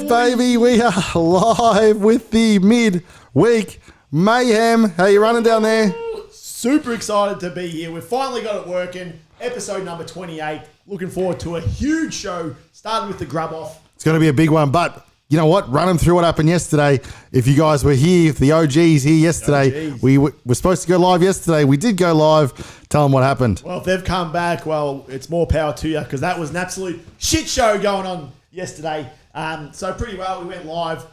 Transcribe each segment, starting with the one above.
live, baby. We are live with the midweek mayhem. How you running down there? Super excited to be here. We've finally got it working. Episode number 28. Looking forward to a huge show. Starting with the grub off. It's going to be a big one, but you know what? Running through what happened yesterday. If you guys were here, if the OGs here yesterday, we were supposed to go live yesterday. We did go live. Tell them what happened. Well, if they've come back, well, it's more power to you because that was an absolute shit show going on yesterday. So pretty well, we went live.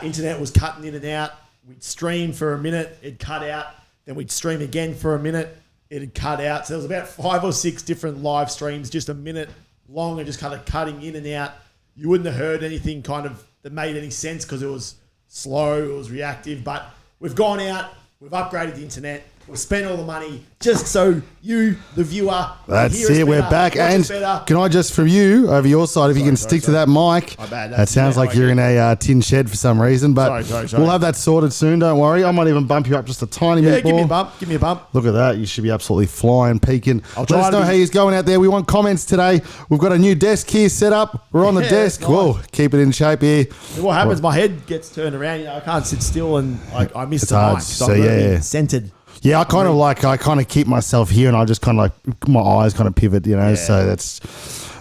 Internet was cutting in and out. We'd stream for a minute. It'd cut out. Then we'd stream again for a minute. It'd cut out. So there was about 5 or 6 different live streams, just a minute long and just kind of cutting in and out. You wouldn't have heard anything kind of that made any sense because it was slow, it was reactive. But we've gone out, we've upgraded the internet, we've spent all the money just so you, the viewer, that's hear it. us We're better, back. And can I just, from you, over your side, if you can stick to that mic. That sounds like you're in a tin shed for some reason. But sorry. we'll have that sorted soon. Don't worry. I might even bump you up just a tiny bit more. Give me a bump. Look at that. You should be absolutely flying, peaking. Let us know how he's going out there. We want comments today. We've got a new desk here set up. We're on the desk. Nice. Whoa, keep it in shape here. What happens, my head gets turned around. You know, I can't sit still and I miss the hard. mic. So I'm centered. Yeah, I kind of keep myself here and I just kind of like, my eyes kind of pivot, you know, so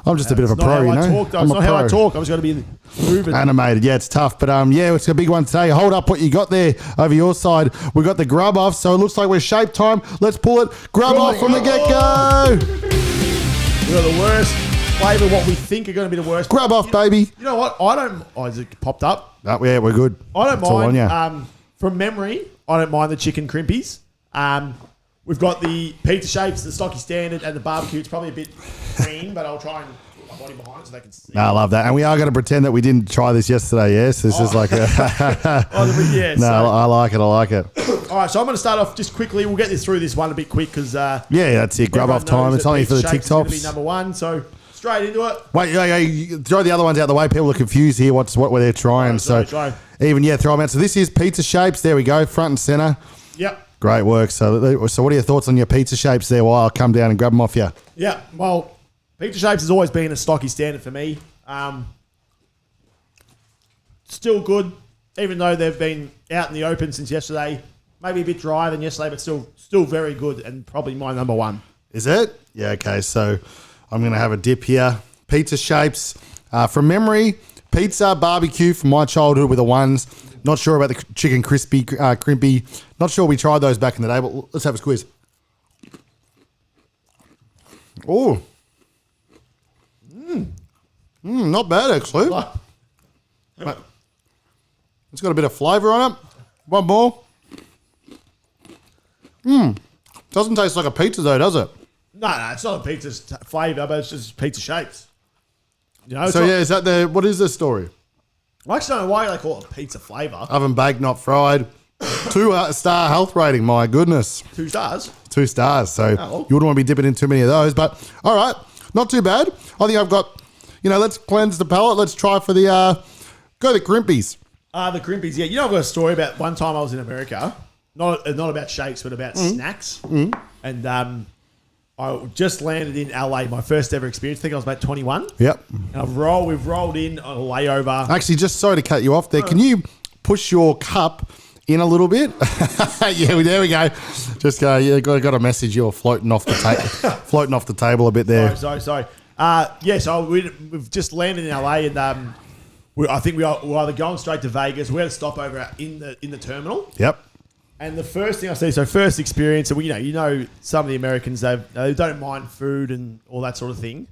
I'm just a bit of a pro, you know. That's not how I talk. I was going to be moving. Animated, yeah, it's tough. But it's a big one today. Hold up what you got there over your side. We got the grub off, so it looks like we're shape time. Let's pull it. Grub off from the get-go. We got the worst flavour, what we think are going to be the worst. Grub off, baby. You know what? Is it popped up? Oh, yeah, we're good. I don't mind. From memory, I don't mind the chicken crimpies. We've got the pizza shapes, the stocky standard, and the barbecue. It's probably a bit green, but I'll try and put my body behind it so they can see. No, I love that. And we are going to pretend that we didn't try this yesterday, yes? This is like a... I like it. All right, so I'm going to start off just quickly. We'll get this through this one a bit quick because... that's it. Grub off time. It's only for the TikToks. It's going to be number one, so straight into it. Wait, you throw the other ones out the way. People are confused here what they're trying. Throw them out. So this is pizza shapes. There we go, front and centre. Yep. Great work. So what are your thoughts on your pizza shapes there while I'll come down and grab them off you? Yeah, well, pizza shapes has always been a stocky standard for me. Still good, even though they've been out in the open since yesterday. Maybe a bit drier than yesterday, but still very good and probably my number one. Is it? Yeah, okay. So I'm going to have a dip here. Pizza shapes. From memory, pizza, barbecue from my childhood were the ones. Not sure about the chicken crimpy. Not sure we tried those back in the day, but let's have a squeeze. Oh. Not bad, actually. It's got a bit of flavour on it. One more. Doesn't taste like a pizza though, does it? No, it's not a pizza flavour, but it's just pizza shapes. You know. So what is the story? I actually don't know why they call it a pizza flavour. Oven baked, not fried. 2-star health rating, my goodness. 2 stars? 2 stars. So you wouldn't want to be dipping in too many of those. But all right, not too bad. I think I've got, let's cleanse the palate. Let's try for the crimpies. The crimpies, yeah. You know, I've got a story about one time I was in America. Not about shakes, but about snacks. And I just landed in LA, my first ever experience. I think I was about 21. Yep. And we've rolled in on a layover. Actually, just sorry to cut you off there. Can you push your cup in a little bit? Yeah, there we go. Just got a message. You're floating off the table a bit there. Sorry. So we've just landed in LA, and I think we're either going straight to Vegas. We had a stopover in the terminal. Yep. And the first thing I see, so first experience, and you know, some of the Americans they don't mind food and all that sort of thing.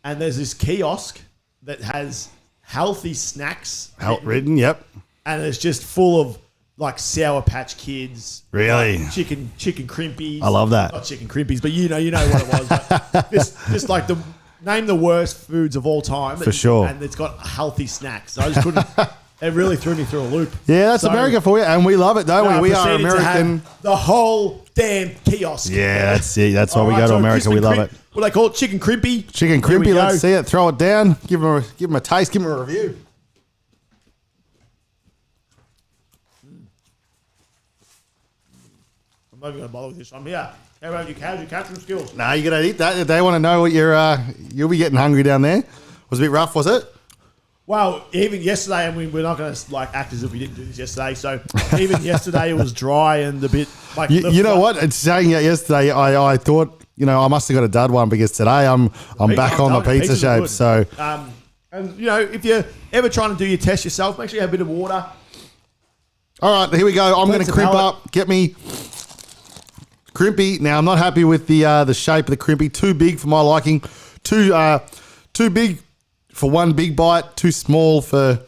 And there's this kiosk that has healthy snacks, written, yep. And it's just full of like Sour Patch Kids, really, like chicken crimpies. I love that. Not chicken crimpies, but you know what it was. But just like name the worst foods of all time, for sure. And it's got healthy snacks. So I just couldn't. It really threw me through a loop. Yeah, that's America for you, and we love it, don't we? We are American. The whole damn kiosk. Yeah, that's it. That's why we go to America. We love it. What do they call it? Chicken crimpy. Chicken crimpy. Let's see it. Throw it down. Give them a taste. Give them a review. I'm not even going to bother with this. I'm here. How about your catching skills? Nah, you're going to eat that. They want to know what you'll be getting hungry down there. Was it a bit rough, was it? Well, even yesterday, and we're not going to like act as if we didn't do this yesterday. So even yesterday, it was dry and a bit like. You know what? It's saying it yesterday. I thought I must have got a dud one because today I'm back on the pizza shape. So and if you're ever trying to do your test yourself, make sure you have a bit of water. all right, here we go. I'm going to crimp up. Get me crimpy. Now I'm not happy with the shape of the crimpy. Too big for my liking. Too big for one big bite. Too small for.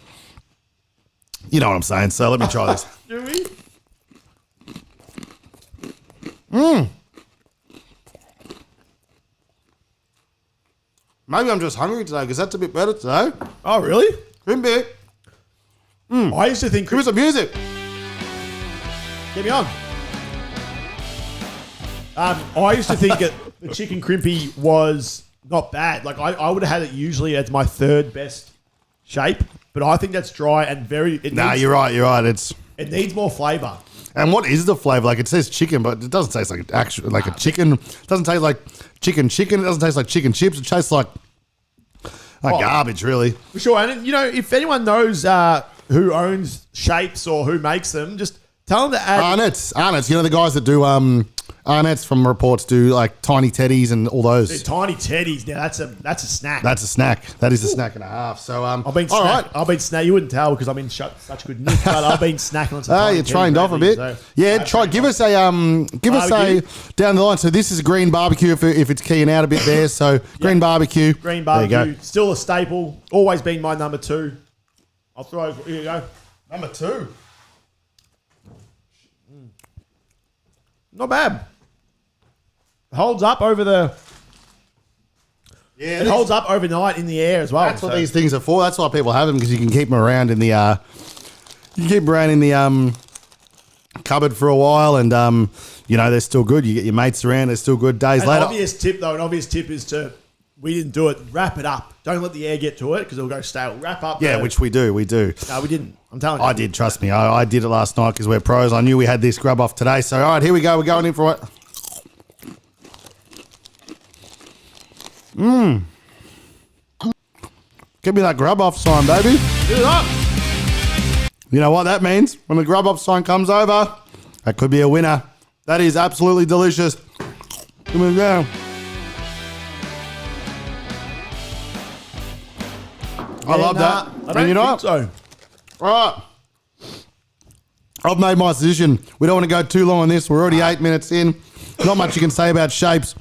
You know what I'm saying. So let me try this. Do we? Maybe I'm just hungry today because that's a bit better today. Oh, really? Crimpy. I used to think. Give me some music. Get me on. I used to think that the chicken crimpy was not bad. Like I would have had it usually as my third best shape, but I think that's dry and very. You're right. You're right. It needs more flavour. And what is the flavour? Like it says chicken, but it doesn't taste like a chicken. It doesn't taste like chicken. It doesn't taste like chicken chips. It tastes like garbage, really. For sure. And if anyone knows who owns Shapes or who makes them, just tell them to add. Arnott's. The guys that do Arnott's from reports do like tiny teddies and all those. They're tiny teddies. Now that's a snack. That's a snack. That is a snack and a half. So I've been snacking. You wouldn't tell because I'm in such good nick, but I've been snacking on some. You're trained off a bit. So Give us a down the line. So this is a green barbecue if it's keying out a bit there. So green barbecue. Green barbecue. There you go. Still a staple. Always been my number 2. I'll throw. Here you go. Number 2. Not bad. Holds up over the. Yeah, it holds up overnight in the air as well. That's what these things are for. That's why people have them because you can keep them around in the. Cupboard for a while, and they're still good. You get your mates around; they're still good days later. An obvious tip is to. We didn't do it. Wrap it up. Don't let the air get to it because it'll go stale. Wrap up. Yeah, which we do. No, we didn't. I'm telling you. I did. Trust me. I did it last night because we're pros. I knew we had this grub off today. So all right, here we go. We're going in for it. Give me that grub off sign, baby. Get it up. You know what that means? When the grub off sign comes over, that could be a winner. That is absolutely delicious. Give me down. I love that. I don't think so. All right. I've made my decision. We don't want to go too long on this. We're already 8 minutes in. Not much you can say about Shapes.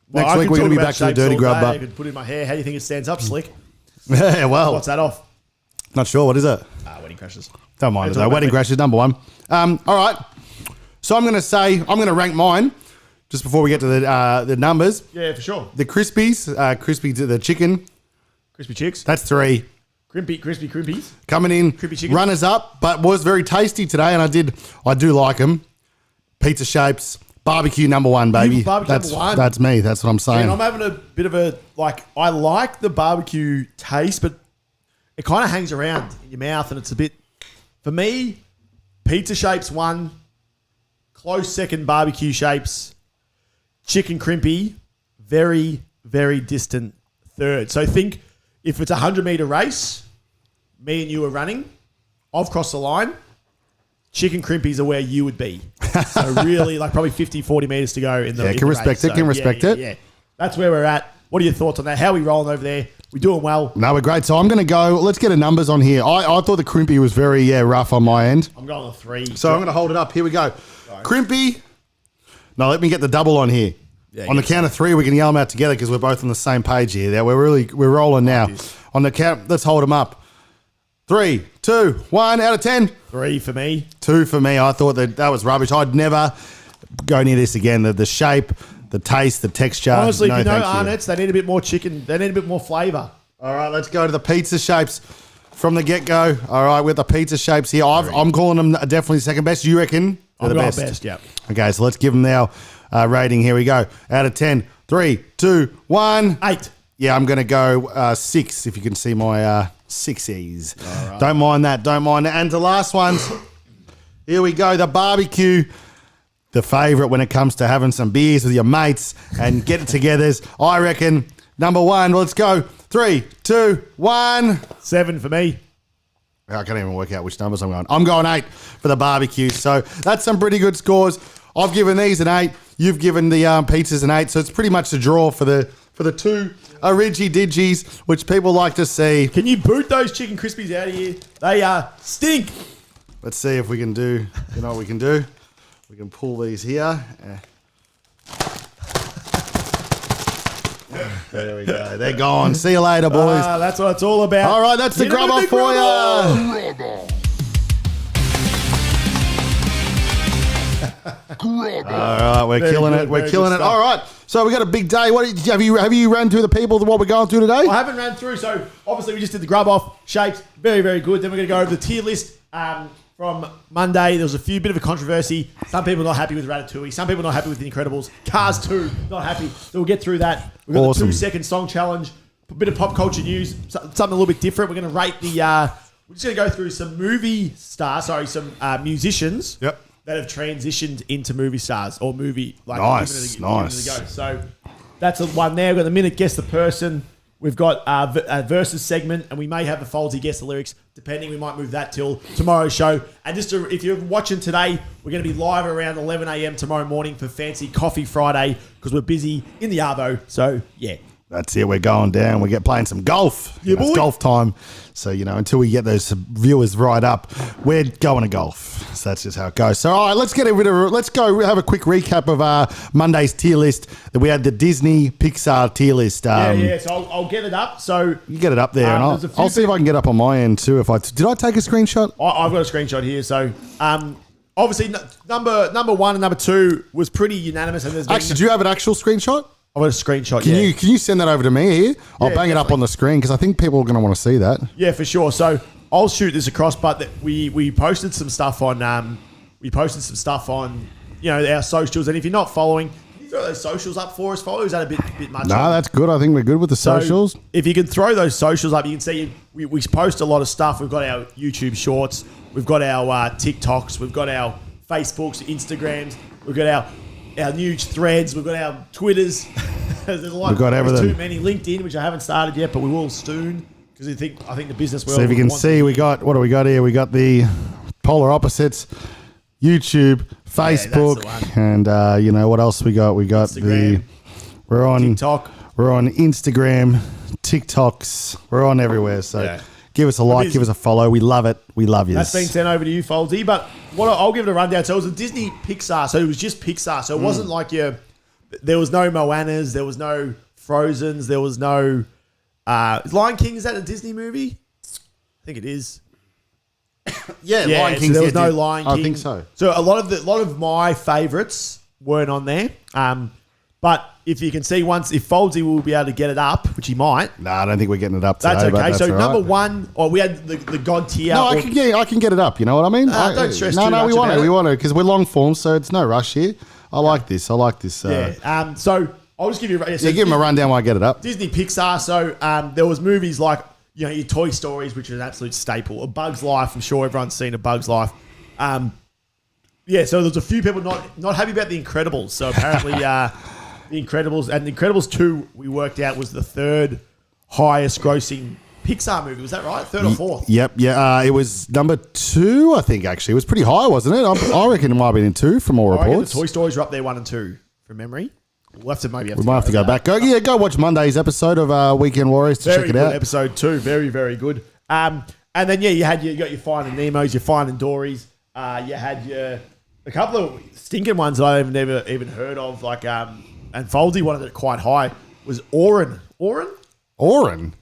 Next week we're going to be back to the dirty grub. I could put it in my hair. How do you think it stands up, Slick? Yeah, well. What's that off? Not sure. What is it? Wedding crashes. Don't mind it though. Wedding crashes, number 1. All right. So I'm going to rank mine just before we get to the numbers. Yeah, for sure. The Crispies, the chicken. Crispy chicks. That's 3. Crispy crimpies. Coming in, Crispy chicken. runners up, but was very tasty today, and I do like them. Pizza Shapes, barbecue number 1, baby. Number 1. That's me. That's what I'm saying. And I'm having a bit of I like the barbecue taste, but it kind of hangs around in your mouth, and it's a bit, for me, Pizza Shapes 1, close second barbecue Shapes, chicken crimpy, very, very distant third. So think if it's a 100-meter race, me and you are running, I've crossed the line, chicken crimpies are where you would be. So really, probably 50, 40 meters to go in the can respect it. Can respect it. Yeah. That's where we're at. What are your thoughts on that? How are we rolling over there? We doing well? No, we're great. So I'm going to go. Let's get the numbers on here. I thought the crimpy was very rough on my end. I'm going with 3. So I'm going to hold it up. Here we go. Crimpy. No, let me get the double on here. Yeah, on the count of 3, we can yell them out together because we're both on the same page here. We're rolling now. On the count, let's hold them up. 3, 2, 1 out of 10. 3 for me. 2 for me. I thought that was rubbish. I'd never go near this again. The shape, the taste, the texture. Honestly, if you know Arnott's, they need a bit more chicken. They need a bit more flavour. All right, let's go to the Pizza Shapes from the get-go. All right, with the Pizza Shapes here. I'm calling them definitely second best. You reckon they're the best? Yeah. Okay, so let's give them our rating. Here we go. Out of 10. 3, 2, 1. 8. Yeah, I'm going to go 6, if you can see my 6s. Right. Don't mind that. And the last ones, here we go. The barbecue, the favourite when it comes to having some beers with your mates and get-togethers. I reckon, number 1, let's go. 3, 2, 1. 7 for me. I can't even work out which numbers I'm going. I'm going 8 for the barbecue. So that's some pretty good scores. I've given these an 8. You've given the pizzas an 8. So it's pretty much a draw for the two Origi Digis, which people like to see. Can you boot those chicken crispies out of here? They stink. Let's see if we can do, you know what we can do? We can pull these here. There we go. They're gone. See you later, boys. That's what it's all about. All right, that's the grub off for you. All right, we're killing it. We're killing it. All right, so we got a big day. Have you ran through the people what we're going through today? I haven't ran through, so obviously we just did the grub off. Shapes, very, very good. Then we're going to go over the tier list from Monday. There was a bit of a controversy. Some people not happy with Ratatouille. Some people not happy with The Incredibles. Cars 2, not happy. So we'll get through that. We've got the 2-second song challenge. A bit of pop culture news. Something a little bit different. We're going to rate the... we're just going to go through some some musicians that have transitioned into movie stars or movie... Nice. Giving it a go. So that's the one there. We've got the minute guess the person. We've got a versus segment, and we may have a Foldsy guess the lyrics. Depending, we might move that till tomorrow's show. And just if you're watching today, we're going to be live around 11 a.m. tomorrow morning for Fancy Coffee Friday because we're busy in the Arvo. So, yeah. That's it. We're going down. We get playing some golf. Yeah, it's golf time. So, until we get those viewers right up, we're going to golf. So that's just how it goes. So, all right, let's go have a quick recap of Monday's tier list. That we had the Disney Pixar tier list. So I'll get it up. So you get it up there, and I'll see if I can get up on my end too. Did I take a screenshot? I've got a screenshot here. So, obviously, number 1 and number 2 was pretty unanimous. And actually, do you have an actual screenshot? I've got a screenshot. Can you send that over to me here? I'll bang it up on the screen because I think people are going to want to see that. Yeah, for sure. So I'll shoot this across, but we posted some stuff on our socials. And if you're not following, can you throw those socials up for us? Follow? Is that a bit much? No, that's good. I think we're good with the socials. So if you can throw those socials up, you can see we post a lot of stuff. We've got our YouTube shorts, we've got our TikToks, we've got our Facebooks, Instagrams, we've got our new threads, we've got our Twitters. We've got everything. There's too many. LinkedIn, which I haven't started yet, but we will soon because I think the business world. So if you can see, what do we got here? We got the polar opposites: YouTube, Facebook, and what else we got? We got Instagram, we're on TikTok, we're on Instagram, TikToks, we're on everywhere. So. Give us a like, give us a follow. We love it. We love you. That's been sent over to you, Foldsy. But I'll give it a rundown. So it was a Disney Pixar. So it was just Pixar. So it wasn't like there was no Moanas, there was no Frozens, there was no... is Lion King, is that a Disney movie? I think it is. Lion King. So there was no Lion King. I think so. So a lot of my favourites weren't on there. But if you can see if Foldsy will be able to get it up, which he might. No, I don't think we're getting it up today. That's okay. That's so all right. number 1, we had the God tier. No, I can get it up. You know what I mean? Don't stress too much. We want to because we're long form, so it's no rush here. I like this. So I'll just give you. Give him a rundown while I get it up. Disney Pixar. So there was movies like your Toy Stories, which is an absolute staple. A Bug's Life. I'm sure everyone's seen A Bug's Life. So there's a few people not happy about The Incredibles. So apparently. The Incredibles, and The Incredibles 2, we worked out, was the 3rd highest grossing Pixar movie. Was that right? 3rd or 4th? Yep. Yeah. It was number 2, I think, actually. It was pretty high, wasn't it? I reckon it might have been in 2 from all reports. The Toy Stories are up there 1 and 2 from memory. We'll have to We might have to go back. Go watch Monday's episode of Weekend Warriors to check it out. Episode 2. Very, very good. And then, you got your Finding Nemos, your Finding Dories. You had a couple of stinking ones that I've never even heard of, like... and Foldsy wanted it quite high, was Oren. Oren? Onward?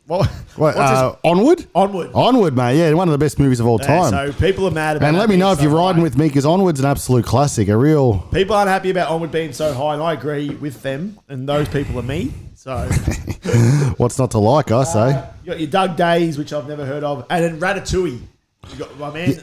Onward, mate. Yeah, one of the best movies of all time. So people are mad about it. And let me know if you're riding with me, because Onward's an absolute classic, a real... People aren't happy about Onward being so high, and I agree with them, and those people are me. So... What's not to like, I say. You got your Doug Days, which I've never heard of, and then Ratatouille. You got my man...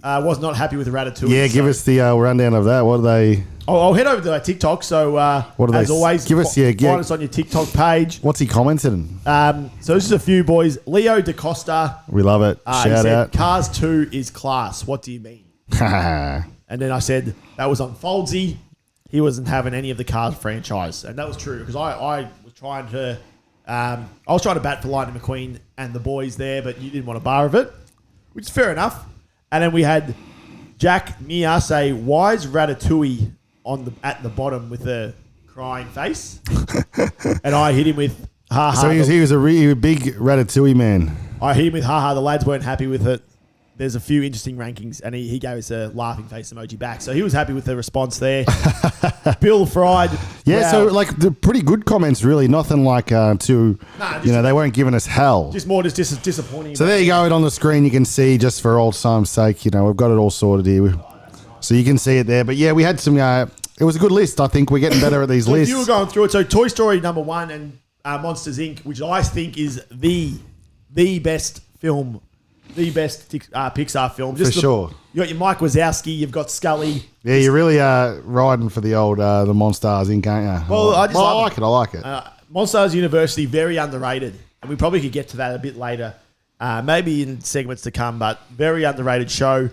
was not happy with Ratatouille. Yeah, give us the rundown of that. What are they... I'll head over to our TikTok. So, what are as always, find us on your TikTok page. What's he commented? So this is a few boys. Leo DaCosta. We love it. Shout out. Cars 2 is class. What do you mean? And then I said, that was on Foldsy. He wasn't having any of the Cars franchise. And that was true, because I was trying to I was trying to bat for Lightning McQueen and the boys there, but you didn't want a bar of it, which is fair enough. And then we had Jack Mia say, "Why is Ratatouille at the bottom with a crying face?" And I hit him with, "Ha ha." So he was a really big Ratatouille man. I hit him with, "Ha ha." The lads weren't happy with it. There's a few interesting rankings, and he gave us a laughing face emoji back. So he was happy with the response there. Bill fried. Yeah, wow. so like the pretty good comments, really. Nothing like they weren't giving us hell. Just disappointing. So there you go. It on the screen, you can see, just for old time's sake, we've got it all sorted here. So you can see it there. But yeah, we had some, it was a good list. I think we're getting better at these lists. You were going through it. So Toy Story #1 and Monsters, Inc., which I think is the best film. The best Pixar film. For sure. You got your Mike Wazowski, you've got Scully. Yeah, you're really riding for the old the Monsters Inc., aren't you? Well, I like it. Monsters University, very underrated. And we probably could get to that a bit later, maybe in segments to come, but very underrated show.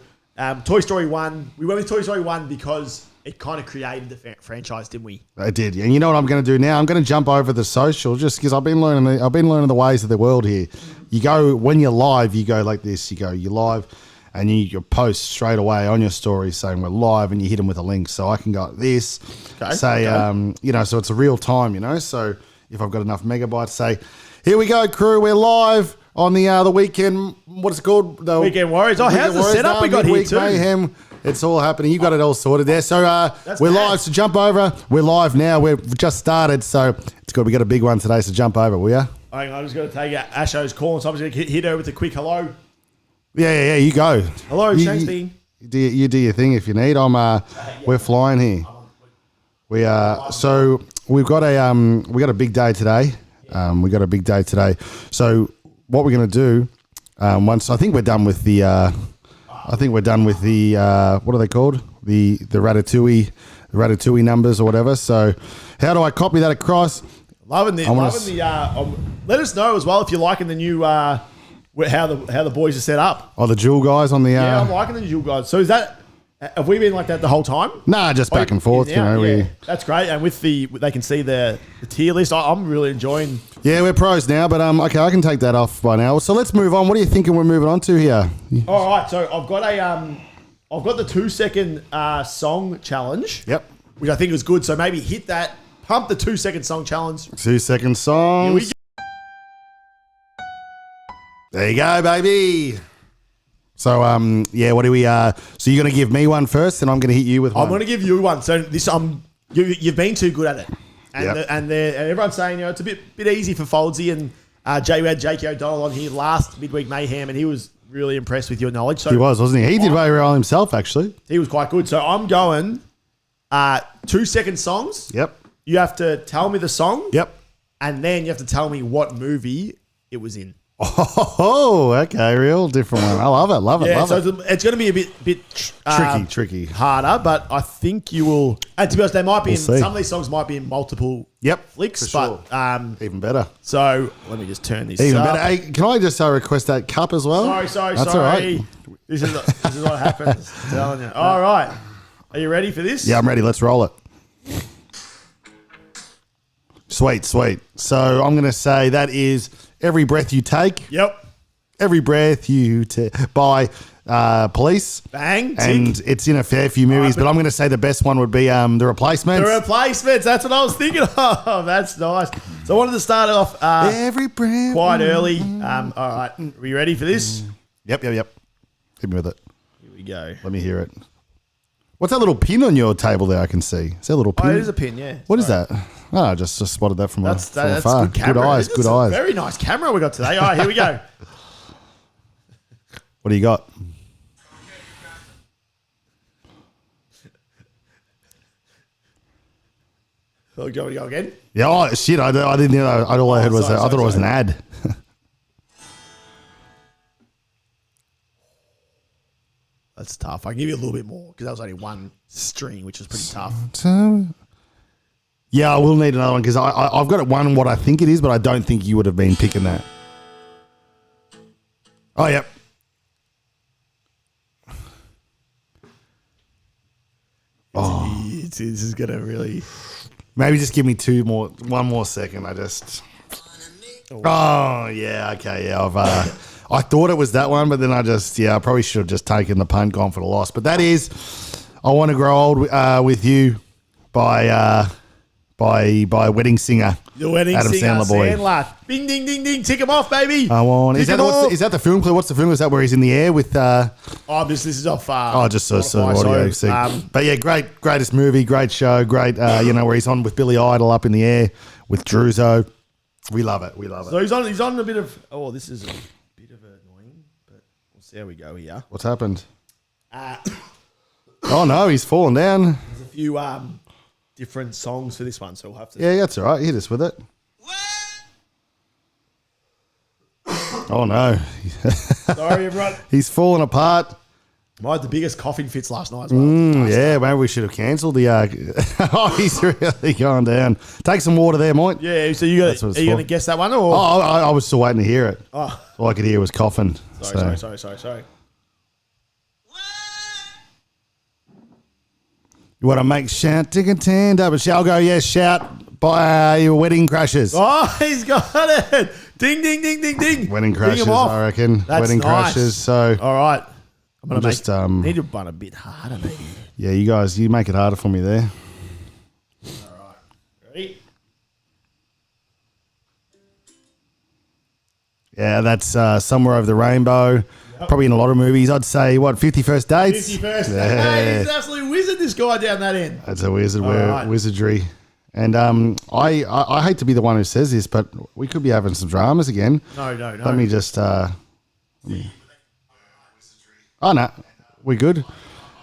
Toy Story 1. We went with Toy Story 1 because it kind of created the franchise, didn't we? It did. And you know what I'm going to do now? I'm going to jump over the social just because I've been learning the ways of the world here. You go, when you're live, you go like this. You're live and you post straight away on your story saying we're live and you hit them with a link. So I can go like this, so it's a real time, So if I've got enough megabytes, say, here we go, crew, we're live on the weekend, what's it called? The Weekend Warriors. Oh, how's the setup we got here Midweek too? Mayhem. It's all happening. You got it all sorted there. So we're mad. live. So jump over. We're live now. We've just started. So it's good. We got a big one today. So jump over, will you? I'm just going to take Asho's call, so I'm just going to hit her with a quick hello. Yeah. You go. Hello, Shane speaking. You do your thing if you need. We're flying here. We so we've got a big day today. We got a big day today. So what we're going to do once I think we're done with the. what are they called? The Ratatouille numbers or whatever. So how do I copy that across? Let us know as well if you're liking the new how the boys are set up. Oh, the Jewel guys on the. Yeah, I'm liking the Jewel guys. So have we been like that the whole time? Nah, just back and forth. That's great. And they can see the tier list. I'm really enjoying. Yeah, we're pros now, but okay, I can take that off by now. So let's move on. What are you thinking we're moving on to here? All right, so I've got the 2-second song challenge. Yep. Which I think was good. So maybe hit that. Pump the 2-second song challenge. 2-second songs. Here we go. There you go, baby. So what do we? So you're going to give me one first, and I'm going to hit you with one. I'm going to give you one. So this you've been too good at it, and Yep. and everyone's saying it's a bit easy for Foldsy and we had Jakey O'Donnell on here last midweek mayhem, and he was really impressed with your knowledge. So he was, wasn't he? He did very well himself, actually. He was quite good. So I'm going 2-second songs. Yep. You have to tell me the song. Yep. And then you have to tell me what movie it was in. Oh, okay, real different one. I love it. It's going to be a bit tricky, harder, but I think you will. And to be honest, they might be see. some of these songs might be in multiple flicks, for but sure. Even better. So let me just turn this. Even up. better. Hey, can I just request that cup as well? Sorry. That's all right. This is what happens. I'm telling you. All right, are you ready for this? Yeah, I'm ready. Let's roll it. Sweet. So I'm going to say that is Every Breath You Take. Yep. Every Breath You Take by Police. Bang. And tick. it's in a fair few movies, but I'm going to say the best one would be The Replacements. The Replacements. That's what I was thinking of. That's nice. So I wanted to start off Every breath quite early. All right. Are you ready for this? Yep. Hit me with it. Here we go. Let me hear it. What's that little pin on your table there I can see? Is that a little pin? Oh, it is a pin, yeah. What is that? Oh, I just spotted that from That's afar. good camera. Good eyes. Very nice camera we got today. All right, here we go. What do you got? Oh, do you want to go again? Yeah, oh, shit. I didn't hear that. All I heard was I thought it was an ad. That's tough. I can give you a little bit more because that was only one string, which was pretty tough. Yeah, I will need another one because I've got it one what I think it is, but I don't think you would have been picking that. Oh, yep. This is going to really... Maybe just give me one more second. I just... Or Oh, yeah. Okay, yeah. I thought it was that one, but then I probably should have just taken the punt, gone for the loss. But that is I Want to Grow Old with You by Wedding Singer. the wedding Adam singer, Sandler boy. Sandler. Ding, ding, ding, ding. Tick him off, baby. I want. Is Tick that, 'em off. is that the film clip? What's the film? Is that where he's in the air with? This is off. Just so Spotify, audio. so, But yeah, greatest movie, great show, great. Where he's on with Billy Idol up in the air with Druzo. We love it. So he's on a bit of. Oh, this is a bit of annoying, but we'll see how we go here. What's happened? Uh, Oh no, he's fallen down. There's a few different songs for this one, so we'll have to. Yeah, that's all right. Hit us with it. Oh no, Sorry, everyone. he's falling apart. I had the biggest coughing fits last night as well. Yeah, maybe we should have cancelled the. Oh, he's really going down. Take some water there, mate. Yeah, so are you what it's going for. to guess that one? Or? Oh, I was still waiting to hear it. Oh. All I could hear was coughing. Sorry. You want to make shout, tick and tan, double shout. I'll go, yes, shout by your Wedding Crashers. Oh, he's got it. Ding, ding, ding, ding, ding. Wedding Ding him Crashers, off. I reckon. That's Wedding nice. Crashers. So, All right. I'm going to just, need to run a bit harder, maybe. yeah, you guys, you make it harder for me there. All right. Ready? Yeah, that's Somewhere Over the Rainbow. Yep. Probably in a lot of movies. I'd say, 51st Dates? 51st. Yeah. Hey, he's an absolute wizard, this guy down that end. That's a wizard, right. wizardry. And I hate to be the one who says this, but we could be having some dramas again. No. Let me just... Oh, no. We good?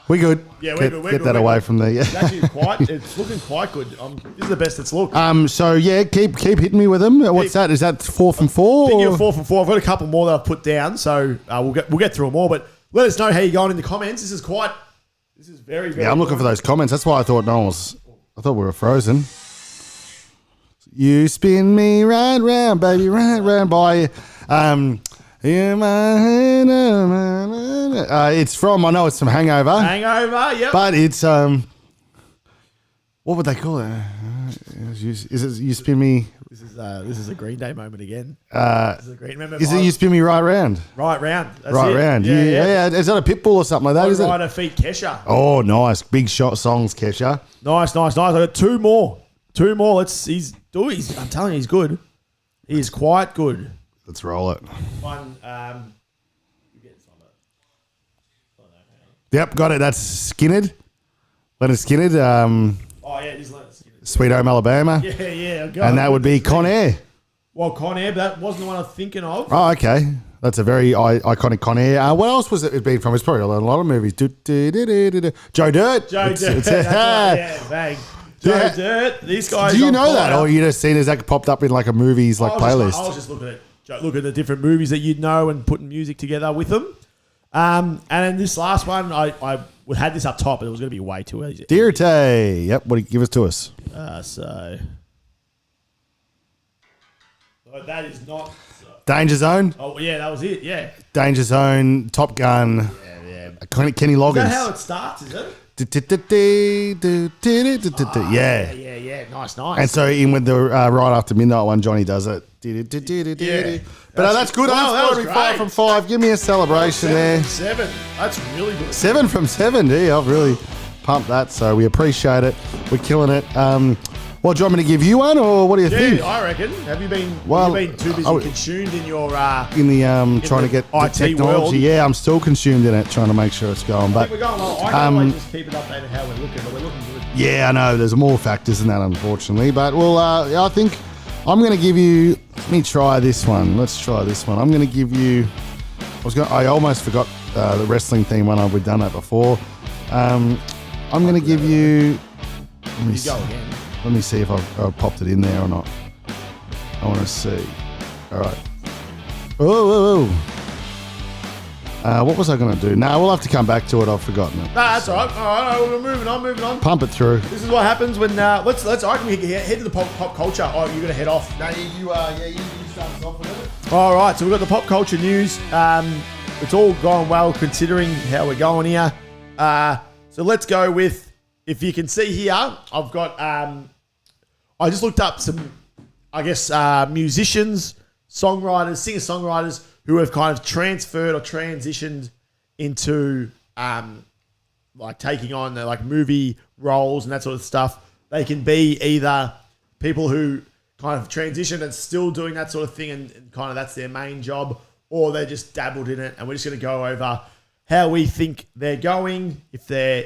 We good. Yeah, Get that away from the... It's actually it's looking quite good. This is the best it's looked. So, yeah, keep hitting me with them. What's that? Is that 4 from 4? I think you're 4 from 4. I've got a couple more that I've put down, so we'll get through them all. But let us know how you're going in the comments. This is very, very. Yeah, I'm looking for those comments. That's why I thought I thought we were frozen. You spin me right round, baby, right round by it's from, I know it's from Hangover. Hangover, yep. But it's what would they call it? Is it You Spin Me? This is a Green Day moment again. Is it You Spin Me Right Round? Right round. That's Right it. round. Yeah. Is that a Pitbull or something like that? Is it? Rider feet Kesha. Oh, nice. Big shot songs, Kesha. Nice. I got two more. I'm telling you, he's good. He is quite good. Let's roll it. One. Yep, got it. That's Skinner. Leonard Skinner. Oh yeah, it is Leonard Skinner. Sweet Home Alabama. Yeah. And that would be Con Air. Well, Con Air, but that wasn't the one I'm thinking of. Oh, okay. That's a very iconic Con Air. What else was it been from? It's probably a lot of movies. Joe Dirt. Joe Dirt. That's right, yeah, bang. Joe Dirt. These guys. Do you know that, or you just seen as that popped up in like a movies playlist? I was just looking at the different movies that you'd know and putting music together with them. And then this last one, I had this up top, but it was going to be way too easy. D.ROD. Yep. What do you give us to us? So that is not Danger Zone. Oh yeah, that was it. Yeah. Danger Zone. Top Gun. Yeah. Kenny Loggins. Is that how it starts? Is it? Yeah. Nice. And so in with the Right After Midnight one, Johnny does it. Yeah. But that's good. Wow, that was That's 5 great. from 5. Give me a celebration there. 7. That's really good. 7 from 7. Yeah, I've really pumped that. So we appreciate it. We're killing it. Well, do you want me to give you one, or what do you think? Yeah, I reckon. Have you been too busy consumed in your in the trying to get the IT technology? world? Yeah, I'm still consumed in it, trying to make sure it's going. I But think we're going well. I can always just keep it updated how we're looking, but we're looking good. yeah, I know there's more factors than that, unfortunately. But well, I think I'm going to give you. Let me try this one. Let's try this one. I'm going to give you. I almost forgot the wrestling theme when we've done that before. I'm going to give you. Let me see if I've popped it in there or not. I want to see. All right. Whoa. What was I going to do? No, we'll have to come back to it. I've forgotten it. Nah, that's all right. All right, we're moving on. Pump it through. This is what happens when let's. I can head to the pop culture. Oh, you're gonna head off. No, you start us off with it. All right, so we've got the pop culture news. It's all going well considering how we're going here. So let's go with. If you can see here, I've got. I just looked up some, I guess, musicians, songwriters, singer-songwriters who have kind of transferred or transitioned into like taking on like movie roles and that sort of stuff. They can be either people who kind of transitioned and still doing that sort of thing and kind of that's their main job, or they just dabbled in it. And we're just going to go over how we think they're going, if they're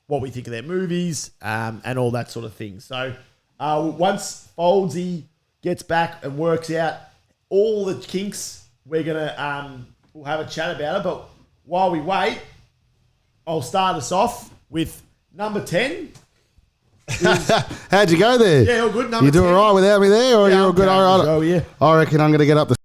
what we think of their movies, and all that sort of thing. So once Foldsy gets back and works out all the kinks, we're gonna we'll have a chat about it. But while we wait, I'll start us off with number 10. How'd you go there? Yeah, all good. Number you do 10. all right without me there, or Yeah, you're all I'm good? going All right. as well, yeah. I reckon I'm going to get up the.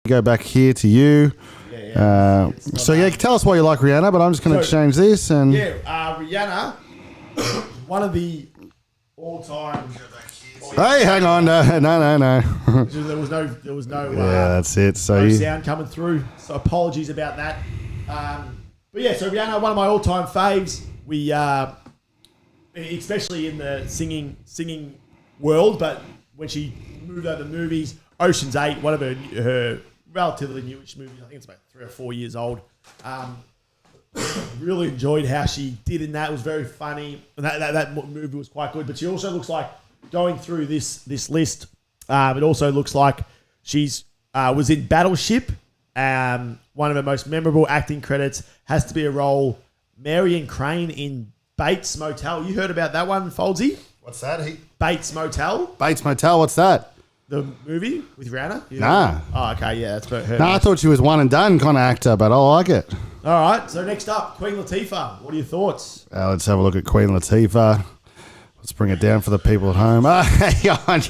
Go back here to you. Tell us why you like Rihanna, but I'm just going to change this and. Yeah, Rihanna, one of the all-time. Hey, hang on, no. There was no. Yeah, that's it. So no sound coming through. So apologies about that. But yeah, so Rihanna, one of my all-time faves. We, especially in the singing world, but when she moved over to movies, Ocean's 8, one of her relatively newish movies. I think it's about 3 or 4 years old. Really enjoyed how she did in that. It was very funny. And that movie was quite good. But she also looks like, going through this list, it also looks like she's was in Battleship. One of her most memorable acting credits has to be a role, Marion Crane in Bates Motel. You heard about that one, Foldsy? What's that? Bates Motel? Bates Motel, what's that? The movie with Rihanna? Nah. Oh, okay, yeah, that's her. I thought she was one and done kind of actor, but I like it. All right, so next up, Queen Latifah. What are your thoughts? Let's have a look at Queen Latifah. Let's bring it down for the people at home. Hang on.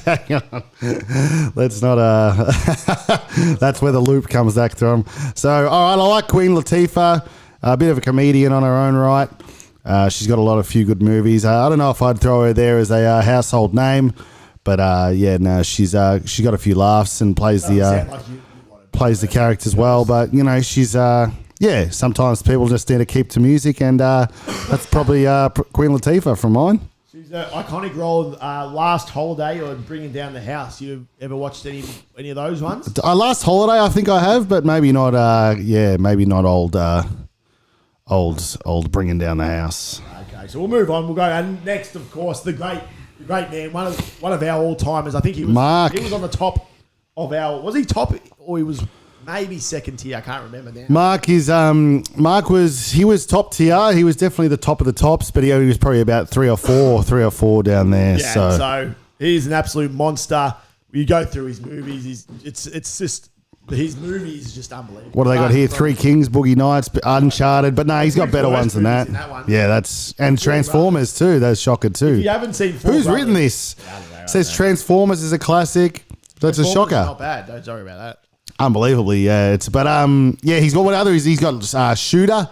Let's not. That's where the loop comes back from. So, all right, I like Queen Latifah. A bit of a comedian on her own right. She's got a few good movies. I don't know if I'd throw her there as a household name, but she's got a few laughs and plays the characters well. But she's sometimes people just need to keep to music, and that's probably Queen Latifah from mine. She's an iconic role in Last Holiday or Bringing Down the House. You ever watched any of those ones? Last Holiday, I think I have, but maybe not. Maybe not old Bringing Down the House. Okay, so we'll move on. We'll go and next, of course, the great man, one of our all timers. I think he was Mark. He was on the top of our. Was he top or he was maybe second tier? I can't remember now. Mark was top tier. He was definitely the top of the tops, but he was probably about three or four down there. Yeah, so he's an absolute monster. You go through his movies. It's just. His movie is just unbelievable. What do they got here? Three Kings, Boogie Nights, Uncharted. But no, he's got better ones than that. Yeah, and Transformers too. That's shocker too. If you haven't seen Who's written this? Says Transformers is a classic. That's a shocker. Not bad. Don't worry about that. Unbelievably, yeah. He's got what other? He's got Shooter.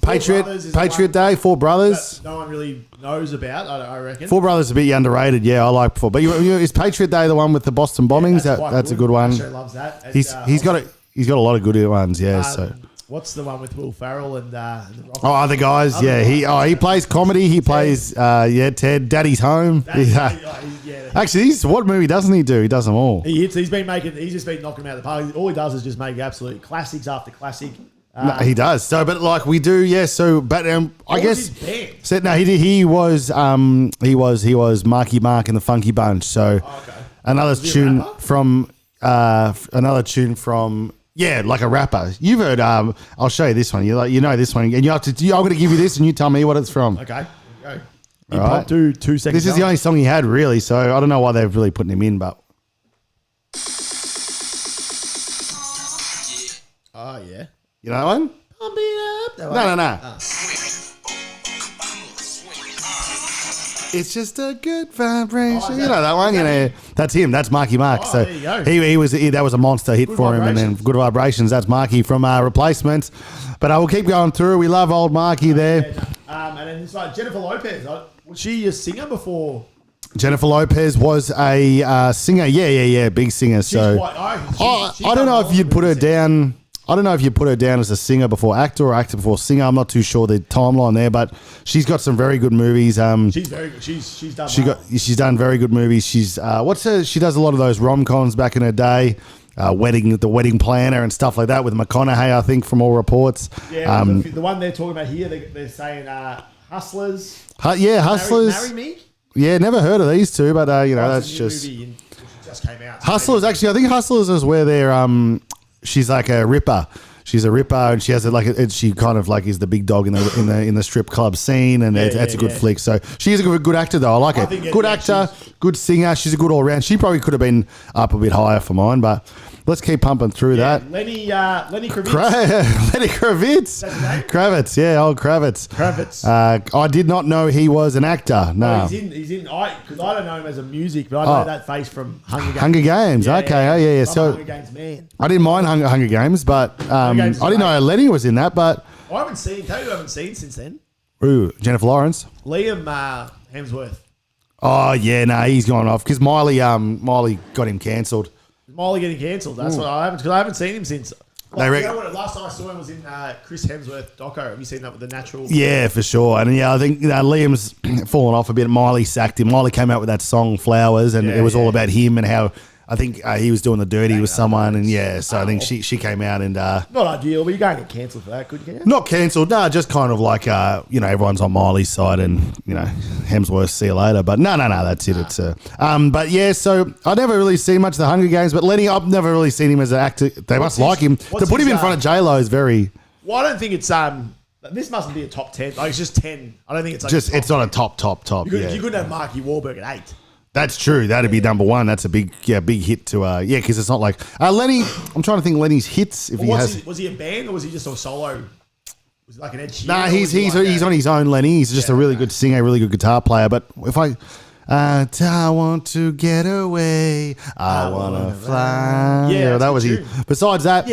Patriot Day, Four Brothers. That no one really knows about, I reckon. Four Brothers is a bit underrated. Yeah, I like Four. But is Patriot Day the one with the Boston bombings? Yeah, that's a good one. Asher loves that. And, he's got a lot of good ones. Yeah. What's the one with Will Ferrell and other guys? He plays comedy. He plays Ted. Daddy's Home. Actually, what movie doesn't he do? He does them all. He's just been knocking them out of the park. All he does is just make absolute classics after classic. No, he does. So, but like we do, yeah. So, but I guess. He was Marky Mark and the Funky Bunch. So, another tune from like a rapper. You've heard. I'll show you this one. You know this one, and I'm going to give you this, and you tell me what it's from. Okay. Go. He popped to 2 seconds. This is the only song he had, really, so I don't know why they're really putting him in, but... Oh, yeah. You know that one? Pump it up. No. It's just a good vibration. You know that one? That's him. That's Marky Mark. Oh, so there you go. that was a monster hit for him. And then Good Vibrations, that's Marky from Replacements. But I will keep going through. We love old Marky there. And then it's like Jennifer Lopez. Was she a singer before? Jennifer Lopez was a singer. Yeah. Big singer. So I don't know if you'd put her down. I don't know if you put her down as a singer before actor or actor before singer. I'm not too sure the timeline there, but she's got some very good movies. She's very good. She's done. She's done very good movies. She's she does a lot of those rom-coms back in her day. The Wedding Planner and stuff like that with McConaughey, I think, from all reports. Yeah, the one they're talking about here, they're saying Hustlers. Hustlers. Marry Me. Yeah, never heard of these two, but that's just. Movie just came out. Hustlers, actually, I think Hustlers is where they're she's like a ripper. She's a ripper, and she has she kind of like is the big dog in the strip club scene, and it's a good flick. So she's a good actor, though. I like it. Good actor, good singer. She's a good all round. She probably could have been up a bit higher for mine, but let's keep pumping through that. Lenny Kravitz. Lenny Kravitz. That's his name? Kravitz, yeah, old Kravitz. I did not know he was an actor. No, he's in. Because I don't know him as a music, but I know that face from Hunger Games. Hunger Games. Okay, yeah. So Hunger Games man. I didn't mind Hunger Games, but I didn't know Lenny was in that. But I haven't seen. Tell you who I haven't seen since then. Ooh, Jennifer Lawrence. Liam Hemsworth. Oh yeah, no, he's gone off because Miley got him cancelled. Miley getting cancelled. That's what I haven't, because I haven't seen him since. Last time I saw him was in Chris Hemsworth doco. Have you seen that with the natural? Yeah, for sure. And I think Liam's fallen off a bit. Miley sacked him. Miley came out with that song Flowers, and it was all about him and how I think he was doing the dirty with someone, and so I think she came out and not ideal, but you're going to get cancelled for that, could you? Not cancelled, no, just kind of like everyone's on Miley's side, and Hemsworth, see you later. But no, that's it. It's but yeah, so I never really seen much of the Hunger Games, but Lenny, I've never really seen him as an actor. They must like him. To put him in front of J-Lo is very. Well, I don't think it's this mustn't be a top 10. Like, it's just 10. I don't think it's like it's not a top. You couldn't have Marky Wahlberg at 8. That's true. That'd be number one. That's a big hit to because it's not like Lenny. I'm trying to think Lenny's hits. If was he a band or was he just a solo? Was he like an Ed Sheeran? Nah, he's on his own. Lenny. He's just a really good singer, a really good guitar player. But if I want to get away, I want to fly. Yeah, that was he. Besides that,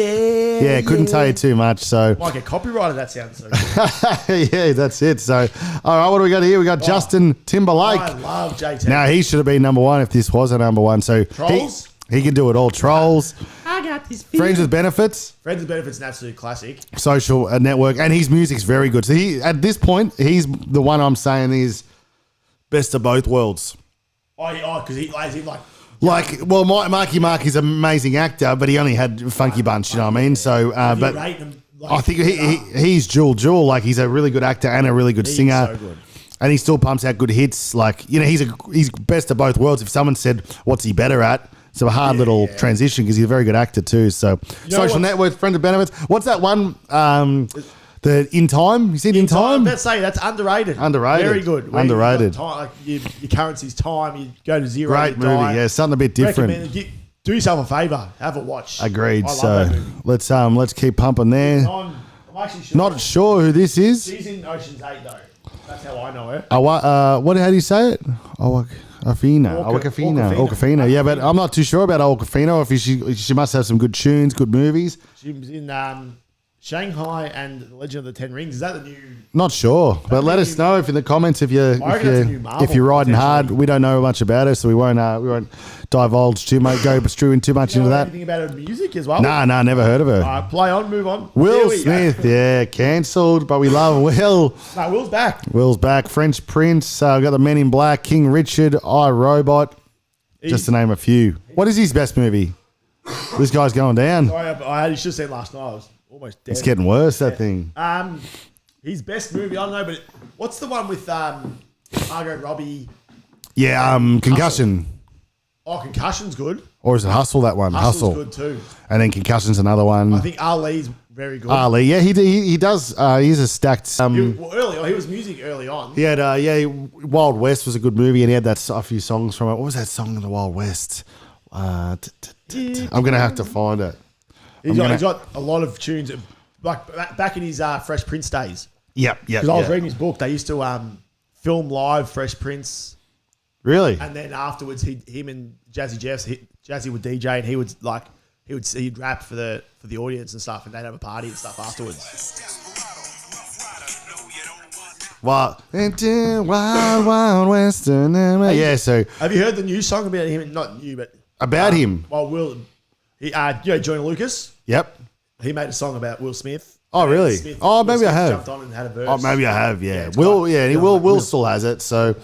couldn't tell you too much. So might get copyrighted. That sounds so good. Yeah, that's it. So all right, what do we got here? We got Justin Timberlake. I love JT. Now he should have been number one if this was a number one. So Trolls. He can do it all. Trolls. I got this. Friends with Benefits. Friends with Benefits, an absolute classic. Social Network, and his music's very good. So at this point, he's the one I'm saying is best of both worlds. Because he Marky Mark is an amazing actor, but he only had Funky Bunch, you know what I mean? So, but I think he's dual. Like, he's a really good actor and a really good singer. So good. And he still pumps out good hits. Like, he's best of both worlds. If someone said, what's he better at? It's a hard little transition because he's a very good actor too. So, Social Network, Friends with Benefits. What's that one? The In Time? You seen In Time? Let's say that's underrated. Very good. Underrated. Your currency's time. You go to zero. Great movie. Yeah, something a bit different. Do yourself a favour. Have a watch. Agreed. So let's keep pumping there. I'm actually not sure who this is. She's in Ocean's 8 though. That's how I know her. How do you say it? Awkwafina. Yeah, but I'm not too sure about Awkwafina. If she must have some good tunes, good movies. She was in Shanghai and The Legend of the Ten Rings. Is that the new? Not sure, but let us know if in the comments if you're riding hard. We don't know much about her, so we won't divulge too much, go strewing too much into that. Anything about her music as well? Nah, never heard of her. All right, play on, move on. Will Smith, cancelled, but we love Will. No, Will's back. Will's back. French Prince. We've got the Men in Black, King Richard, I, Robot, just to name a few. What is his best movie? This guy's going down. Sorry, I should have said last night. I was almost dead. It's getting worse, that thing. His best movie, I don't know, but what's the one with Margot Robbie? Yeah, Concussion. Concussion's good. Or is it Hustle, that one? Hustle's good too. And then Concussion's another one. I think Ali's very good. Ali, yeah, he does. He's a stacked. He was music early on. He had, Wild West was a good movie, and he had a few songs from it. What was that song in the Wild West? I'm gonna have to find it. He's got a lot of tunes, like back in his Fresh Prince days. Yep. Because I was reading his book, they used to film live Fresh Prince. Really? And then afterwards, him and Jazzy would DJ, and he'd rap for the audience and stuff, and they'd have a party and stuff afterwards. Wild Western. Yeah. So have you heard the new song about him? Not new, but about him. Well, Joyner Lucas. Yep. He made a song about Will Smith. Oh, really? Maybe I have. Jumped on and had a verse. Oh, maybe I have. Yeah. Yeah, Will still has it. So,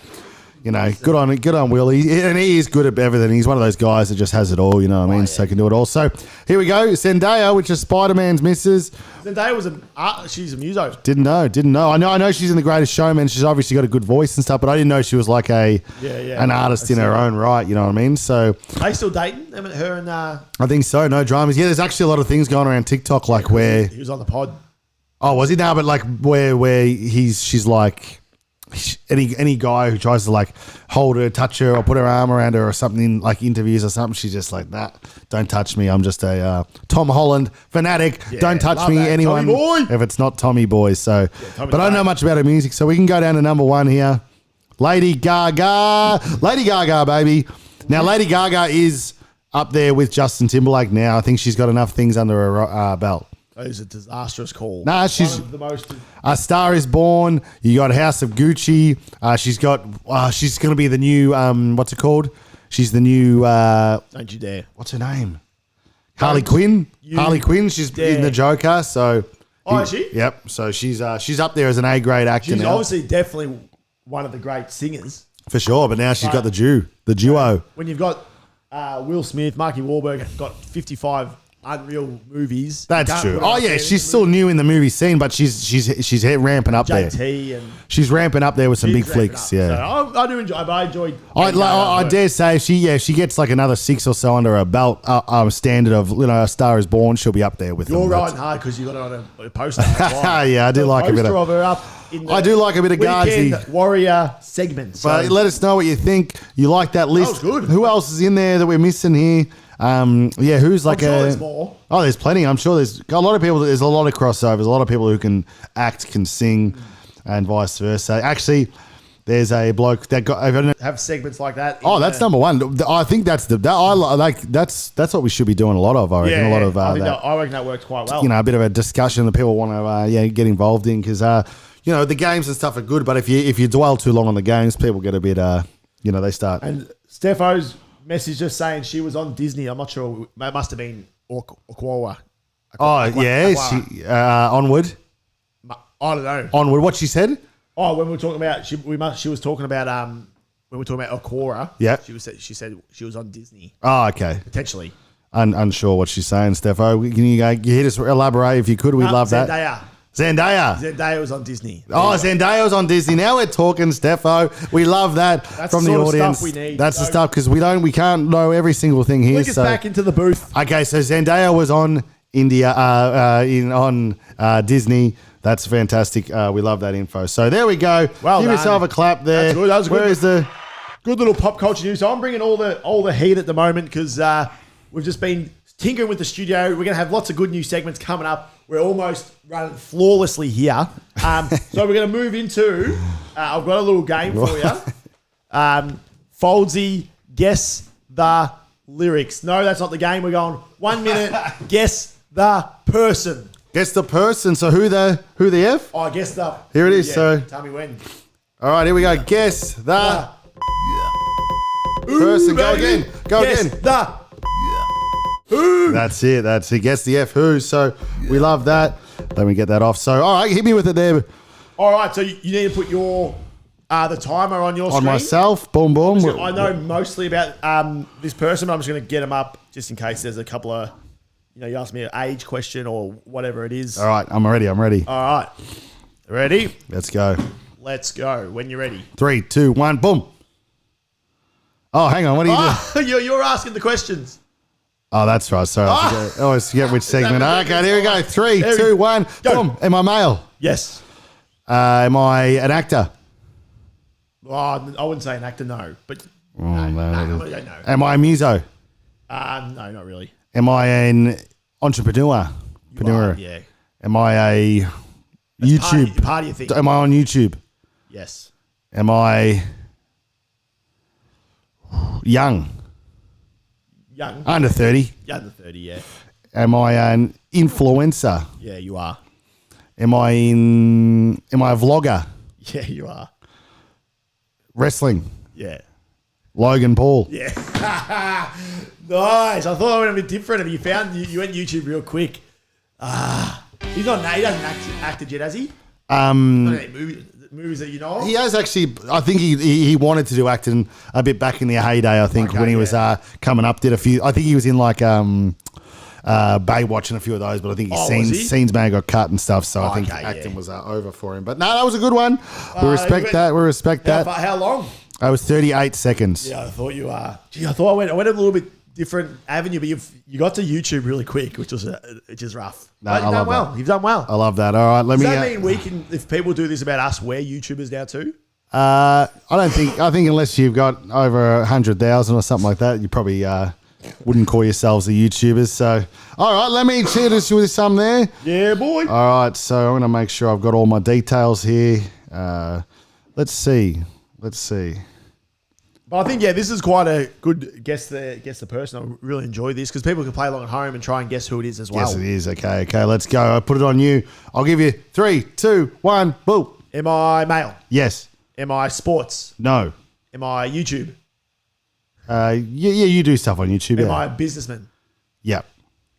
good on Will. He is good at everything. He's one of those guys that just has it all. You know what I mean? So he can do it all. So here we go. Zendaya, which is Spider-Man's missus. Zendaya she's a muso. Didn't know. I know she's in The Greatest Showman. She's obviously got a good voice and stuff, but I didn't know she was like an artist in her own right. You know what I mean? So are they still dating? Her and I think so. No dramas. Yeah, there's actually a lot of things going around TikTok, like where he was on the pod. Oh, was he now? But like where she's like any guy who tries to like hold her, touch her, or put her arm around her or something, like interviews or something, she's just like, nah, don't touch me. I'm just a Tom Holland fanatic. Yeah, don't touch me, that. anyone, Tommy boy. If it's not Tommy Boy. So, Tommy but I don't know much about her music, so we can go down to number one here. Lady Gaga, baby. Now, Lady Gaga is up there with Justin Timberlake now. I think she's got enough things under her belt. That is a disastrous call. Nah, she's the most. A Star Is Born. You got House of Gucci. She's going to be the new. What's it called? She's the new. Don't you dare. What's her name? Harley Quinn. Harley Quinn. She's in the Joker. So. Is she? Yep. So she's up there as an A-grade actor. She's now. obviously definitely one of the great singers. For sure, but now she's got the duo. When you've got Will Smith, Marky Wahlberg, got 55 unreal movies. That's true. Oh yeah, she's still new in the movie scene, but she's ramping up there. JT and she's ramping up there with some big flicks. Yeah, so I do enjoy. But I enjoyed. I dare say she gets like another 6 or so under her belt. Standard of A Star Is Born, she'll be up there with. You're riding hard because you got it on a poster. Yeah, I do like a bit of her up. I do like a bit of Guardsy Warrior segment. So. But let us know what you think. You like that list? That was good. Who else is in there that we're missing here? Who's like I'm sure there's more. Oh, there's plenty. I'm sure there's a lot of people. There's a lot of crossovers. A lot of people who can act, can sing, and vice versa. Actually, there's a bloke that have segments like that. That's number one. I think that's that's what we should be doing a lot of. I reckon a lot of I reckon that works quite well. A bit of a discussion that people want to get involved in because the games and stuff are good, but if you dwell too long on the games, people get a bit they start. And Stepho's message just saying she was on Disney. I'm not sure. It must have been Aquawa. Onward. I don't know. Onward. What she said? Oh, when we were talking about she was talking about when we were talking about Aquara. Yeah. She said she was on Disney. Oh, okay. Potentially. Unsure what she's saying, Stepho. Can you hit us elaborate if you could? We'd love that. Zendaya was on Disney. Zendaya was on Disney. Now we're talking, Stepho. We love that from the audience. Stuff we need. That's the stuff because we can't know every single thing here. Link us back into the booth. Okay, so Zendaya was on Disney. That's fantastic. We love that info. So there we go. Well Give done. yourself a clap there. That's good. That was Where good. is the good little pop culture news? So I'm bringing all the heat at the moment because we've just been tinkering with the studio. We're going to have lots of good new segments coming up. We're almost running flawlessly here. So we're going to move into, I've got a little game for you. Foldsy, guess the lyrics. No, that's not the game. We're going 1 minute, guess the person. Guess the person. So who the F? Oh, guess the. Here it is. Yeah, So tell me when. All right, here we go. Guess the person. Go baby. again. Go Guess again. the. Who? That's it. Guess the F who. So we love that. Let me get that off. So all right, hit me with it there. All right, so you need to put your the timer on your screen. On myself. Boom, boom. I know mostly about this person, but I'm just going to get them up just in case there's a couple of, you ask me an age question or whatever it is. All right, I'm ready. All right. Ready? Let's go. Let's go. When you're ready. 3, 2, 1, boom. Oh, hang on. What are you doing? You're asking the questions. Oh, that's right. Sorry. I always forget which segment. Okay, here we go. 3, There we 2, 1. go. Boom. Am I male? Yes. Am I an actor? Oh, I wouldn't say an actor, no. But No. no. Am I a muso? No, not really. Am I an entrepreneur? Yeah. Am I a YouTube? Party thing. Am I on YouTube? Yes. Am I young? Young. Under 30? Under 30, yeah. Am I an influencer? Yeah, you are. Am I a vlogger? Yeah, you are. Wrestling? Yeah. Logan Paul? Yeah. Nice. I thought I would have been different if you went YouTube real quick. He hasn't acted yet, has he? Not any movies that you know of? He has actually. I think he wanted to do acting a bit back in the heyday. I think Okay, when he was coming up, did a few. I think he was in like Baywatch and a few of those. But I think his scenes may have got cut and stuff. So I think acting was over for him. But no, that was a good one. We respect that. We respect that. How long? I was 38 seconds. Yeah, I thought you are. Gee, I thought I went a little bit different avenue, but you got to YouTube really quick, which is rough. No, but you've done well. that. You've done well. I love that. All right, Does that mean we can, if people do this about us, we're YouTubers now too? I don't think. I think unless you've got over 100,000 or something like that, you probably wouldn't call yourselves the YouTubers. So, all right, let me cheer this with some there. Yeah, boy. All right, so I'm going to make sure I've got all my details here. Let's see. But I think, this is quite a good guess the person. I really enjoy this because people can play along at home and try and guess who it is as well. Yes, it is. Okay, let's go. I put it on you. I'll give you 3, 2, 1, boom. Am I male? Yes. Am I sports? No. Am I YouTube? Yeah, you do stuff on YouTube. Am I a businessman? Yep.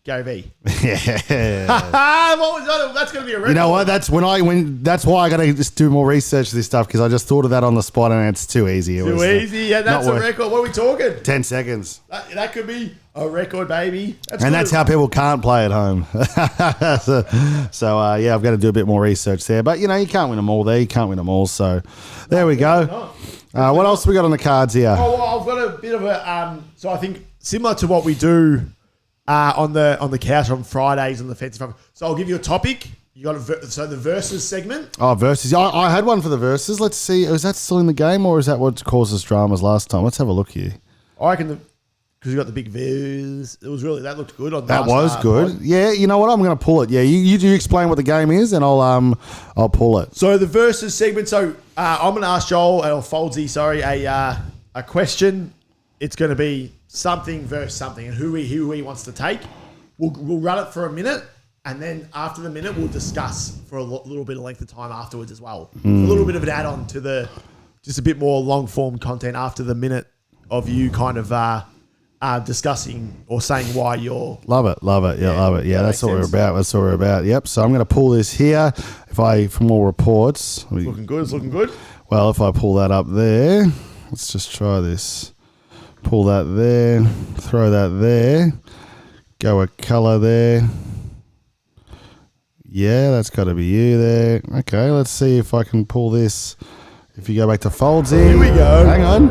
Gary V. Yeah. What was that? That's going to be a record. You know what? That's that's why I got to just do more research of this stuff because I just thought of that on the spot and it's too easy. Too easy. Yeah, that's a record. What are we talking? 10 seconds. That could be a record, baby. That's how people can't play at home. so I've got to do a bit more research there. But, you can't win them all there. You can't win them all. So there we go. What else we got on the cards here? Oh, well, I've got a bit of a... so I think similar to what we do on the couch on Fridays on the Fancy Front. So I'll give you a topic. You got the versus segment. Oh, versus. I had one for the versus. Let's see. Is that still in the game or is that what caused us dramas last time? Let's have a look here. I reckon because you got the big views. It was really... That looked good. That was good. Yeah, you know what? I'm going to pull it. Yeah, you explain what the game is and I'll pull it. So the versus segment. So I'm going to ask Joel, or Foldsy, sorry, a question. It's going to be something versus something and who he wants to take. We'll run it for a minute and then after the minute we'll discuss for a little bit of length of time afterwards as well. A little bit of an add-on to just a bit more long-form content after the minute of you kind of discussing or saying why you're... Love it. Yeah, love it. Yeah, that's what we're about. Yep. So I'm going to pull this here. For more reports... It's looking good. Well, if I pull that up there, let's just try this. Pull that there, throw that there, go a colour there. Yeah, that's got to be you there. Okay, let's see if I can pull this. If you go back to Foldsy. Here we go. Hang on.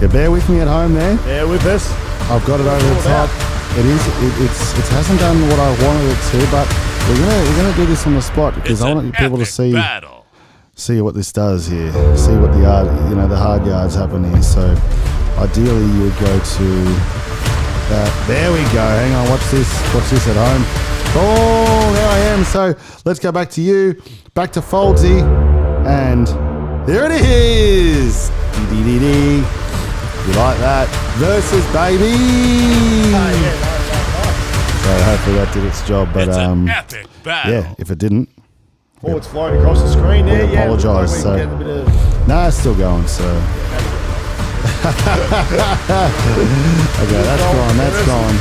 Yeah, bear with me at home there. Bear with us. I've got it over the top. It hasn't done what I wanted it to, but we're gonna do this on the spot because I want people to see what this does here. See what the hard yards happen here. So ideally you would go to that. There we go. Hang on, watch this at home. Oh, there I am. So let's go back to you, back to Foldsy, and there it is. D-D-D-D. You like that? Versus, baby. So hopefully that did its job, but it's an epic battle. Yeah, if it didn't, It's flying across the screen there. I apologise. Like no, it's still going. So okay, that's gone.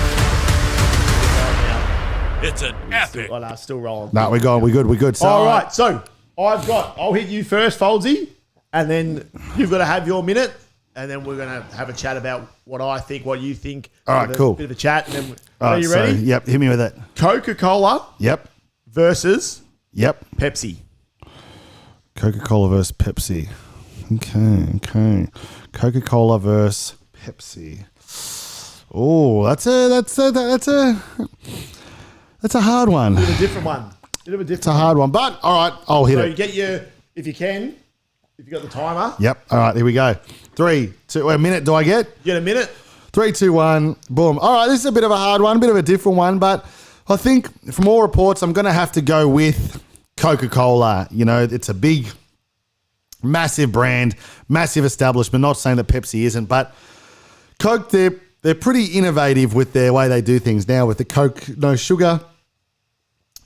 It's an epic. Still rolling. No, we're good. So, all right, so I'll hit you first, Foldsy, and then you've got to have your minute, and then we're going to have a chat about what I think, what you think. All right, cool. Bit of a chat. And then, all right, you ready? So, yep, hit me with it. Coca-Cola. Yep. Versus. Yep. Pepsi. Coca-Cola versus Pepsi. Okay. Coca-Cola versus Pepsi. Oh, that's a hard one. Bit of a different one. It's a hard one, but all right, I'll hit So it. you get your, if you got the timer. Yep. All right, here we go. 3, 2, a minute. Do I get? You get a minute. 3, 2, 1, boom. All right, this is a bit of a hard one, a bit of a different one, but I think from all reports, I'm going to have to go with Coca-Cola. You know, it's a big, massive brand, massive establishment. Not saying that Pepsi isn't, but Coke, they're pretty innovative with their way they do things now with the Coke no sugar.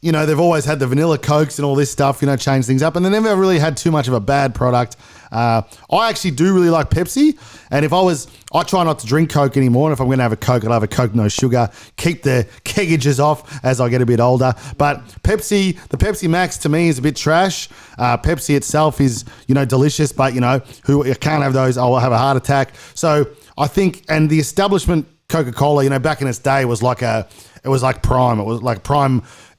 You know, they've always had the vanilla Cokes and all this stuff, you know, change things up. And they never really had too much of a bad product. I actually do really like Pepsi. And I try not to drink Coke anymore. And if I'm going to have a Coke, I'll have a Coke no sugar. Keep the kegages off as I get a bit older. But Pepsi, the Pepsi Max to me is a bit trash. Pepsi itself is, you know, delicious. But, you know, who can't have those, I'll have a heart attack. So I think, and the establishment Coca-Cola, you know, back in its day was like Prime. It was like Prime.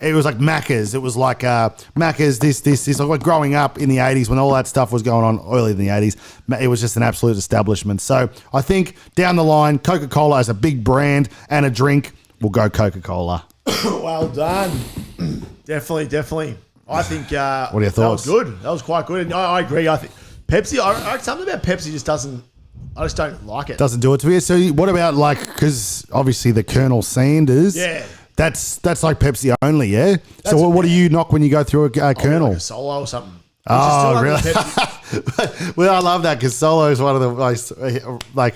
It was like Macca's. It was like Macca's, this. Like growing up in the 80s when all that stuff was going on early in the 80s, it was just an absolute establishment. So I think down the line, Coca-Cola as a big brand and a drink will go Coca-Cola. Well done. Definitely. I think what are your thoughts? That was good. That was quite good. And I agree. I think Pepsi, something about Pepsi just doesn't, I just don't like it. Doesn't do it to me. So what about like, because obviously the Colonel Sanders. Yeah. That's like Pepsi only, yeah? So what do you knock when you go through a Colonel? Like a Solo or something. Oh, really? Well, I love that because Solo is one of the most like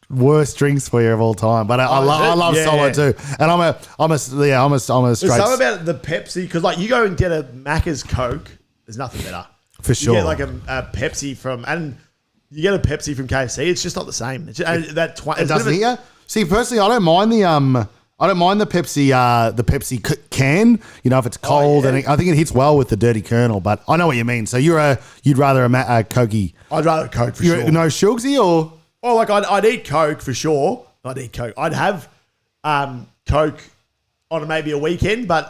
worst drinks for you of all time. But I love Solo too, and I'm a straight. There's something about the Pepsi because like you go and get a Macca's Coke, there's nothing better for sure. You get like a Pepsi from you get a Pepsi from KFC. It's just not the same. It's just, it doesn't here. See, personally, I don't mind the Pepsi can. You know, if it's cold, and I think it hits well with the Dirty Colonel. But I know what you mean. So you'd rather a Cokey? I'd rather a Coke for sure. No Shugsy or? Oh, like I'd eat Coke for sure. I'd eat Coke. I'd have Coke on maybe a weekend, but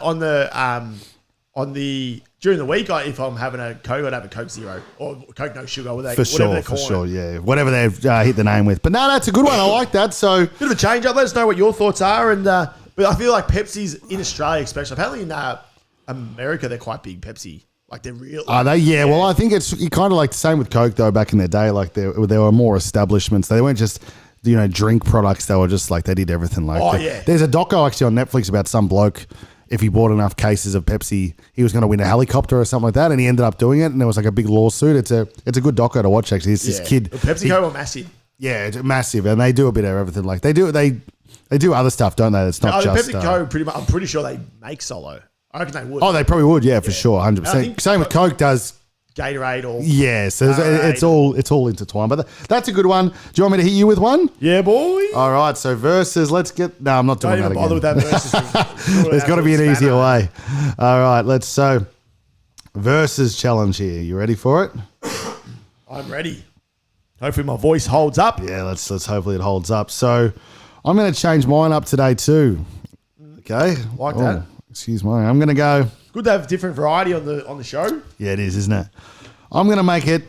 during the week, if I'm having a Coke, I'd have a Coke Zero or Coke no sugar. For sure, yeah. Whatever they've hit the name with. But no, that's a good one. I like that. So bit of a change up. Let us know what your thoughts are. And but I feel like Pepsi's in Australia, especially. Apparently in America, they're quite big. Pepsi, like they're real. Are they? Yeah. Well, I think it's kind of like the same with Coke though. Back in their day, like there were more establishments. They weren't just drink products. They were just like they did everything. Like there's a doco actually on Netflix about some bloke. If he bought enough cases of Pepsi, he was going to win a helicopter or something like that, and he ended up doing it. And there was like a big lawsuit. It's a good doco to watch. Actually, it's this kid. PepsiCo are massive. Yeah, it's massive, and they do a bit of everything. Like they do other stuff, don't they? It's not just PepsiCo. Pretty much, I'm pretty sure they make Solo. I reckon they would. Oh, they probably would. Yeah, for sure, 100%. Same with Coke does. Gatorade or so it's all intertwined. But that's a good one. Do you want me to hit you with one? Yeah, boy. All right. So versus. Let's get. No, I'm not doing that again. Don't even bother with that versus. There's got to be an easier way. All right. So versus challenge here. You ready for it? I'm ready. Hopefully my voice holds up. Yeah. Let's hopefully it holds up. So I'm going to change mine up today too. Okay. Like that. Excuse me. I'm going to go. Good to have different variety on the show. Yeah, it is, isn't it? I'm going to make it.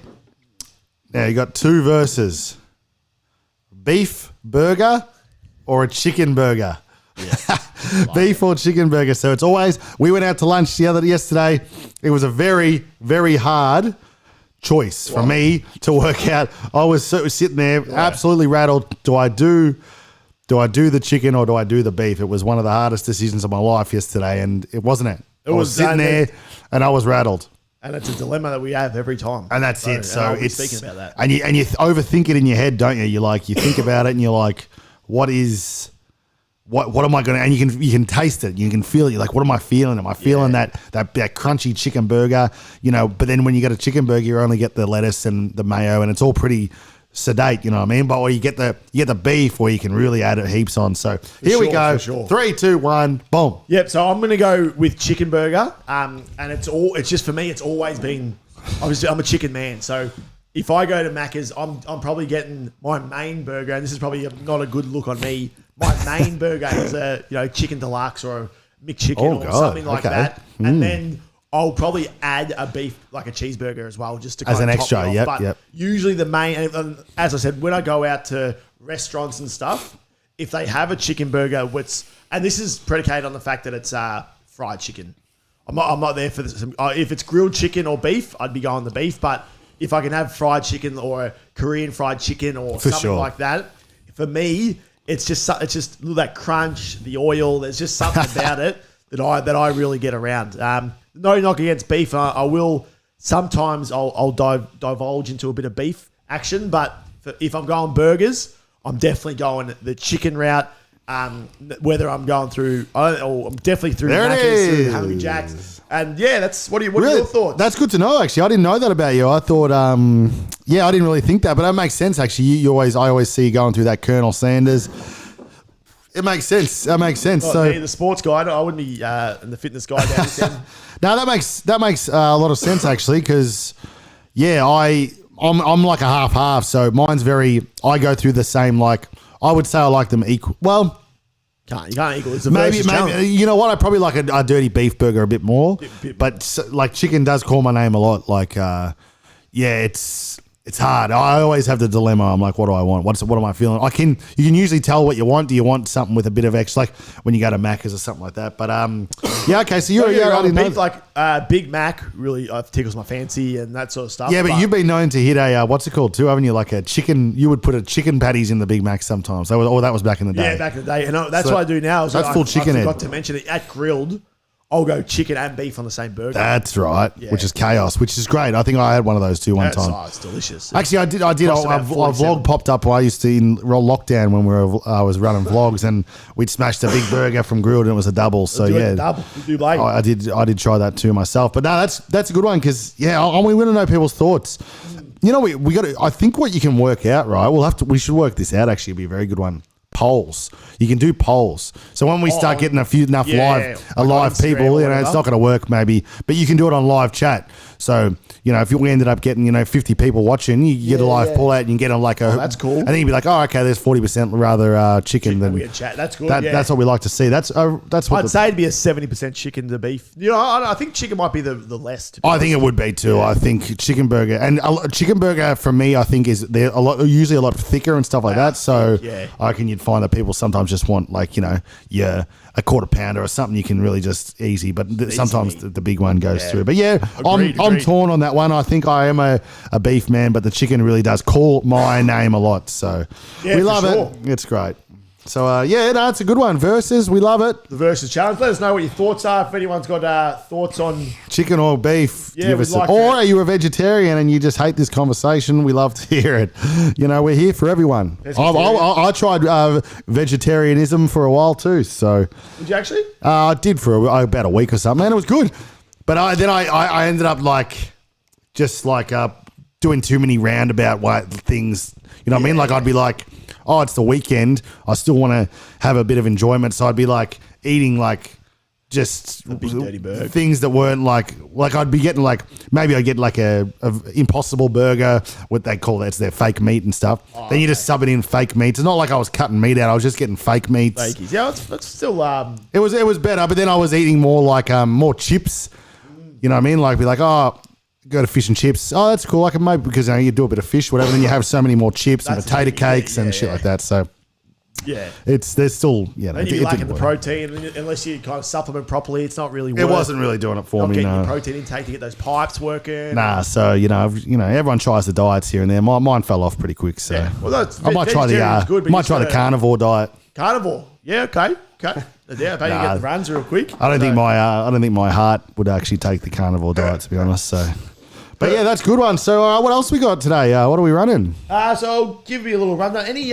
Now, you got two verses. Beef burger or a chicken burger. Yeah. Beef or chicken burger. So it's always, we went out to lunch yesterday. It was a very, very hard choice for me to work out. I was sitting there absolutely rattled. Do I do the chicken or do I do the beef? It was one of the hardest decisions of my life yesterday, and it wasn't it. I was sitting there and I was rattled. And it's a dilemma that we have every time. And that's it. So it's speaking about that. And you overthink it in your head, don't you? You think about it and you're like, what am I going to, and you can taste it. You can feel it. You're like, what am I feeling? Am I feeling that crunchy chicken burger? But then when you get a chicken burger, you only get the lettuce and the mayo and it's all pretty sedate, you know what I mean? But you get the beef where you can really add it heaps on. So here we go. 3, 2, 1, boom. Yep. So I'm going to go with chicken burger. And it's just for me, it's always been, obviously I'm a chicken man. So if I go to Macca's, I'm probably getting my main burger. And this is probably not a good look on me. My main burger is a chicken deluxe or a McChicken or something like that. And then I'll probably add a beef, like a cheeseburger as well, just to kind as an of top extra. it off. Yep. Usually the main, and as I said, when I go out to restaurants and stuff, if they have a chicken burger, and this is predicated on the fact that it's fried chicken. I'm not there for this. If it's grilled chicken or beef, I'd be going the beef. But if I can have fried chicken or a Korean fried chicken or something like that, for me, it's just that crunch, the oil. There's just something about it that I really get around. No knock against beef. I will sometimes I'll divulge into a bit of beef action, but if I'm going burgers, I'm definitely going the chicken route. Whether I'm going through, I'm definitely through Macca's, through Hungry Jack's, and yeah, that's what are your thoughts? That's good to know. Actually, I didn't know that about you. I thought, I didn't really think that, but that makes sense. Actually, I always see you going through that Colonel Sanders. It makes sense. That makes sense. Not so me, the sports guy, I wouldn't be the fitness guy down this end. No, that makes a lot of sense actually, because I'm like a half. So mine's I go through the same, like, I would say I like them equal. Well, you can't equal. It's a maybe challenge. you know what? I probably like a dirty beef burger a bit more, but like chicken does call my name a lot. Like, it's hard. I always have the dilemma. I'm like, what do I want? What am I feeling? You can usually tell what you want. Do you want something with a bit of extra, like when you go to Macca's or something like that? But okay. So you're beef, like Big Mac really tickles my fancy and that sort of stuff. Yeah, but you've been known to hit a what's it called too, haven't you? Like a chicken. You would put a chicken patties in the Big Mac sometimes. That was back in the day. Yeah, back in the day, and that's what I do now. That's full chicken. I forgot to mention it at Grilled. I'll go chicken and beef on the same burger. That's right, which is chaos, which is great. I think I had one of those too one time. Oh, it's delicious. Actually, I did. A vlog popped up. I used to in lockdown when I was running vlogs, and we'd smashed a big burger from Grilled, and it was a double. So double. You do late. I did try that too myself. But no, that's a good one because we want to know people's thoughts. You know, we got to. I think what you can work out, right? We should work this out. Actually, it'd be a very good one. Polls. You can do polls. So when we start getting live people, it's not going to work maybe, but you can do it on live chat. So, if we ended up getting, 50 people watching, you get a live poll out and you get that's cool. And then you'd be like, oh, okay, there's 40% rather chicken than chat. That's good. That's what we like to see. That's what I'd say it'd be a 70% chicken to beef. I think chicken might be the less. I think it would be too. I think chicken burger for me, I think they're usually a lot thicker and stuff like that. So I reckon you'd find that people sometimes just want a quarter pounder or something you can really just easy, but sometimes the big one goes through. But I'm torn on that one. I think I am a beef man, but the chicken really does call my name a lot. So we love it. It's great. So it's a good one. Versus, we love it. The versus challenge. Let us know what your thoughts are. If anyone's got thoughts on chicken or beef, or are you a vegetarian and you just hate this conversation? We love to hear it. We're here for everyone. I tried vegetarianism for a while too. So did you actually? I did for about a week or something, and it was good. But I ended up doing too many roundabout things. You know what I mean? Like I'd be like, oh, it's the weekend. I still want to have a bit of enjoyment. So I'd be like eating just a big dirty burger. Things that weren't like I'd be getting maybe I'd get a Impossible burger, what they call it's their fake meat and stuff. Then you just sub it in fake meats. It's not like I was cutting meat out. I was just getting fake meats. Fakies. Yeah, it's still It was better, but then I was eating more more chips. You know what I mean? Like be like, oh, go to fish and chips. Oh, that's cool. I can maybe because you do a bit of fish, whatever. Then you have so many more chips and potato cakes and shit like that. So there's still Then you're lacking the protein unless you kind of supplement properly. It's not really. It wasn't really doing it for me. Getting your protein intake to get those pipes working. Nah. So everyone tries the diets here and there. Mine fell off pretty quick. So I might try the carnivore diet. Carnivore. Yeah. Okay. Yeah, I bet you get the runs real quick. I don't think my heart would actually take the carnivore diet, to be honest. So, but that's a good one. So, what else we got today? What are we running? So I'll give you a little rundown. Any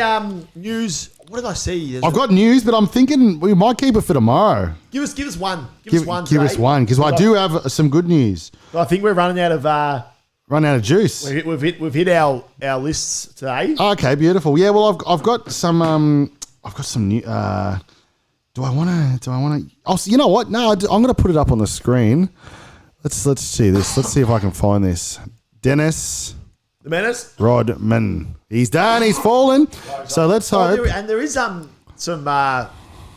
news? What did I see? I've got news, but I'm thinking we might keep it for tomorrow. Give us one. Give us one because I do have some good news. I think we're running out of juice. We've hit our lists today. Okay, beautiful. Yeah, well, I've got some new. Do I want to? Oh, you know what? No, I'm going to put it up on the screen. Let's see this. Let's see if I can find this. Dennis. The Menace? Rodman. He's done. He's fallen. So let's hope. There is some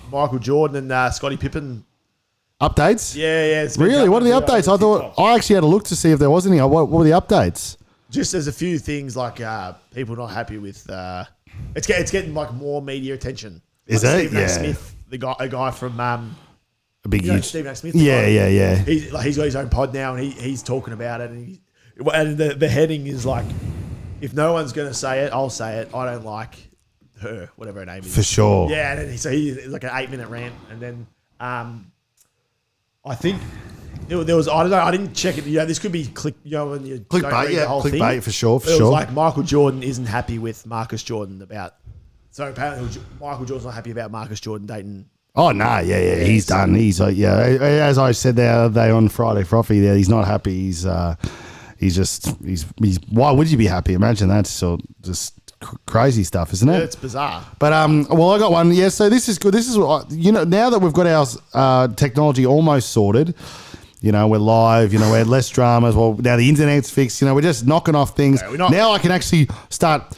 Michael Jordan and Scottie Pippen updates. Yeah. Really? What are the updates? I thought I actually had a look to see if there was any. What were the updates? Just there's a few things like people not happy with. It's getting more media attention. Is like it? Stephen A. Yeah. Smith, a guy from A big you know, huge. Stephen A. Smith. Yeah. He's got his own pod now, and he's talking about it. And the heading is like, if no one's going to say it, I'll say it. I don't like her, whatever her name is. For sure. Yeah, and then he's like an 8-minute rant, and then I think there was, I don't know, I didn't check it. You know, this could be when you don't Clickbait, read the whole clickbait thing. for sure. It was like Michael Jordan isn't happy with Marcus Jordan about. So apparently Michael Jordan's not happy about Marcus Jordan dating. Oh no, yeah, he's done. He's as I said the other day on Friday Frothy, there he's not happy. He's why would you be happy? Imagine that's so just crazy stuff, isn't it? Yeah, it's bizarre. But well, I got one. Yeah, so this is good. This is now that we've got our technology almost sorted. You know, we're live. You know, we had less dramas. Well, now the internet's fixed. You know, we're just knocking off things. Yeah, now I can actually start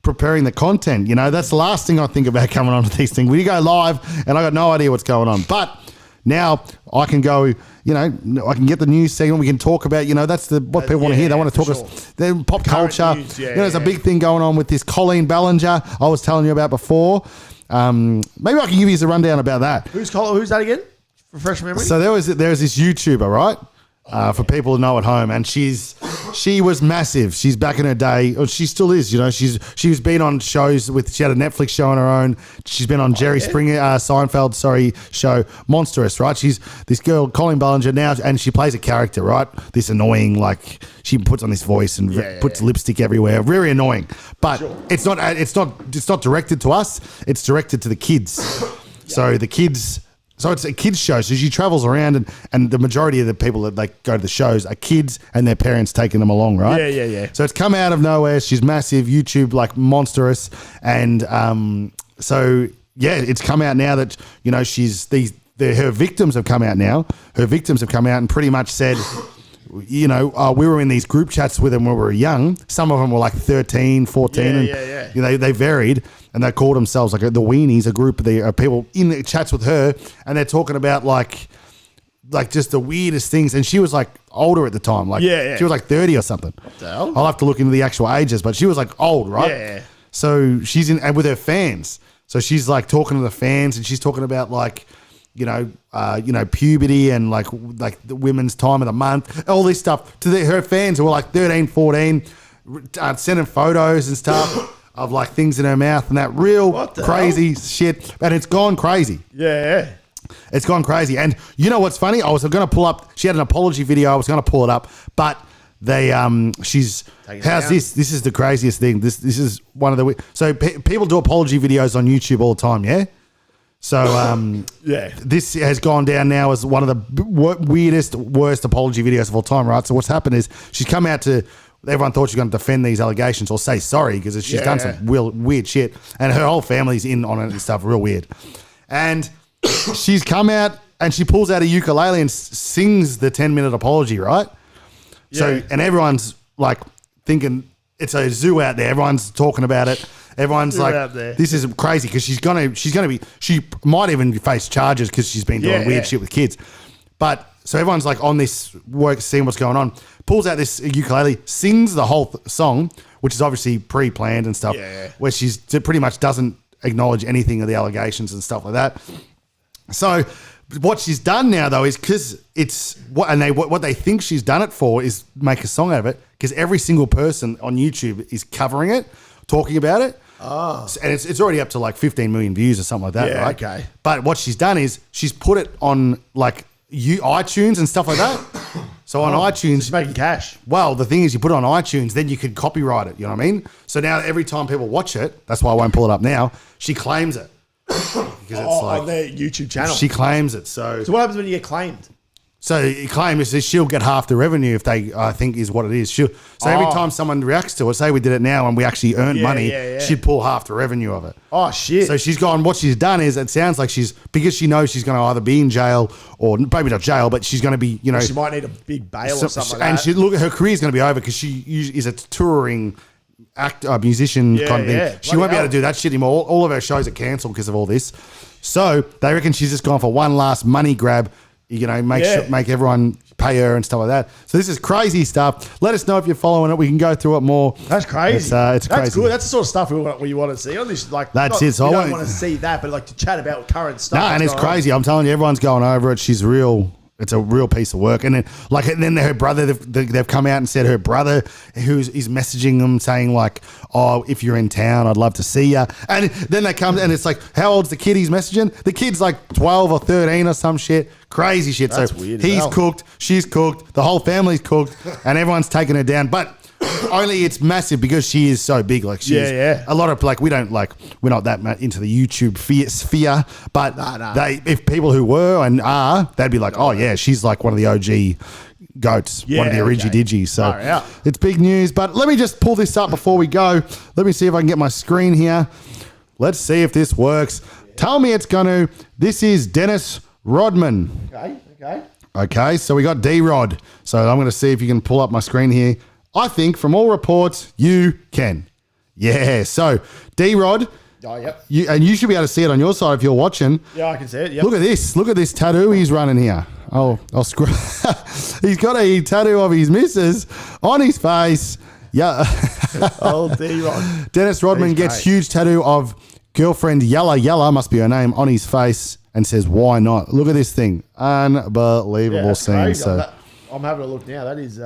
preparing the content. You know, that's the last thing I think about coming on to these things. We go live and I got no idea what's going on. But now I can go, you know, I can get the news segment. We can talk about, you know, that's what people want to hear. They want to talk us, their pop culture. News, there's a big thing going on with this Colleen Ballinger I was telling you about before. Maybe I can give you a rundown about that. Who's that again? Refresh memory. So there was this YouTuber, right? For people to know at home, and she was massive. She's back in her day, or she still is. You know, she's been on shows she had a Netflix show on her own. She's been on Jerry Springer, Seinfeld, show Monstrous, right? She's this girl, Colleen Ballinger now, and she plays a character, right? This annoying, like she puts on this voice and puts lipstick everywhere. Very annoying, but it's not directed to us. It's directed to the kids. So the kids. So it's a kids show. So she travels around and the majority of the people that like go to the shows are kids and their parents taking them along, right? Yeah. So it's come out of nowhere. She's massive, YouTube like monstrous. And so yeah, it's come out now that, you know, her victims have come out now. Her victims have come out and pretty much said, you know, we were in these group chats with them when we were young. Some of them were like 13, 14. Yeah. You know, they varied. And they called themselves like the Weenies, a group of people in the chats with her, and they're talking about like just the weirdest things. And she was like older at the time, like she was like 30 or something. What the hell? I'll have to look into the actual ages, but she was like old, right? Yeah. So she's in and with her fans. So she's like talking to the fans, and she's talking about like, you know, puberty and like the women's time of the month, all this stuff to her fans who were like 13, 14, sending photos and stuff. Of like things in her mouth and that real crazy shit. And it's gone crazy. Yeah. It's gone crazy. And you know what's funny? I was going to pull up, she had an apology video. I was going to pull it up, but they, how's this? This is the craziest thing. This is one of the, so people do apology videos on YouTube all the time. Yeah. So, this has gone down now as one of the weirdest, worst apology videos of all time. Right. So what's happened is she's come out to, everyone thought she was going to defend these allegations or say sorry because she's done some real weird shit. And her whole family's in on it and stuff, real weird. And she's come out and she pulls out a ukulele and sings the 10-minute apology, right? Yeah. So, and everyone's like thinking it's a zoo out there. Everyone's talking about it. Everyone's like, this is crazy because she might even face charges because she's been doing weird shit with kids. But so everyone's like on this work, seeing what's going on, pulls out this ukulele, sings the whole song, which is obviously pre-planned and stuff, where she's pretty much doesn't acknowledge anything of the allegations and stuff like that. So what she's done now though is because it's what they think she's done it for is make a song out of it because every single person on YouTube is covering it, talking about it. Oh. And it's already up to like 15 million views or something like that, right? Okay. But what she's done is she's put it on like iTunes and stuff like that. So on iTunes, she's making cash. Well, the thing is, you put it on iTunes, then you can copyright it. You know what I mean? So now every time people watch it, that's why I won't pull it up now. She claims it because it's like on their YouTube channel. She claims it. So what happens when you get claimed? So you claim is she'll get half the revenue if they, I think, is what it is. Every time someone reacts to it, say we did it now and we actually earned money, she'd pull half the revenue of it. Oh, shit. So she's gone, what she's done is, it sounds like because she knows she's going to either be in jail or maybe not jail, but she's going to be, you know. She might need a big bail or something like that. And her career's going to be over because she is a touring musician kind of thing. She won't be able to do that shit anymore. All of her shows are cancelled because of all this. So they reckon she's just gone for one last money grab. You know, make everyone pay her and stuff like that. So this is crazy stuff. Let us know if you're following it. We can go through it more. That's crazy. It's That's crazy. good. That's the sort of stuff we want to see on this. Like, That's it. So we I don't won't- want to see that, but like to chat about current stuff. No, and that's it's going on. crazy. I'm telling you, everyone's going over it. She's real. It's a real piece of work. And then her brother, they've come out and said her brother, is messaging them saying like, oh, if you're in town, I'd love to see you. And then they come and it's like, how old's the kid he's messaging? The kid's like 12 or 13 or some shit. Crazy shit. That's so weird as he's hell. cooked, she's cooked, the whole family's cooked, and everyone's taking her down. But only it's massive because she is so big. Like she's a lot of like we're not that much into the YouTube sphere, but if people who were and are, they'd be like, oh yeah, she's like one of the OG goats, one of the origi digi. So it's big news. But let me just pull this up before we go. Let me see if I can get my screen here. Let's see if this works. Tell me it's going to. This is Dennis Rodman. Okay, so we got D.ROD. So I'm going to see if you can pull up my screen here. I think from all reports, you can. Yeah, so D.ROD. Oh, yep. You should be able to see it on your side if you're watching. Yeah, I can see it. Yep. Look at this. Look at this tattoo he's running here. I'll scroll. He's got a tattoo of his missus on his face. Yeah. Oh, D.ROD. Dennis Rodman He's gets great. huge tattoo of girlfriend Yella, must be her name, on his face and says, why not? Look at this thing. Unbelievable that's scene. crazy. So I'm having a look now. That is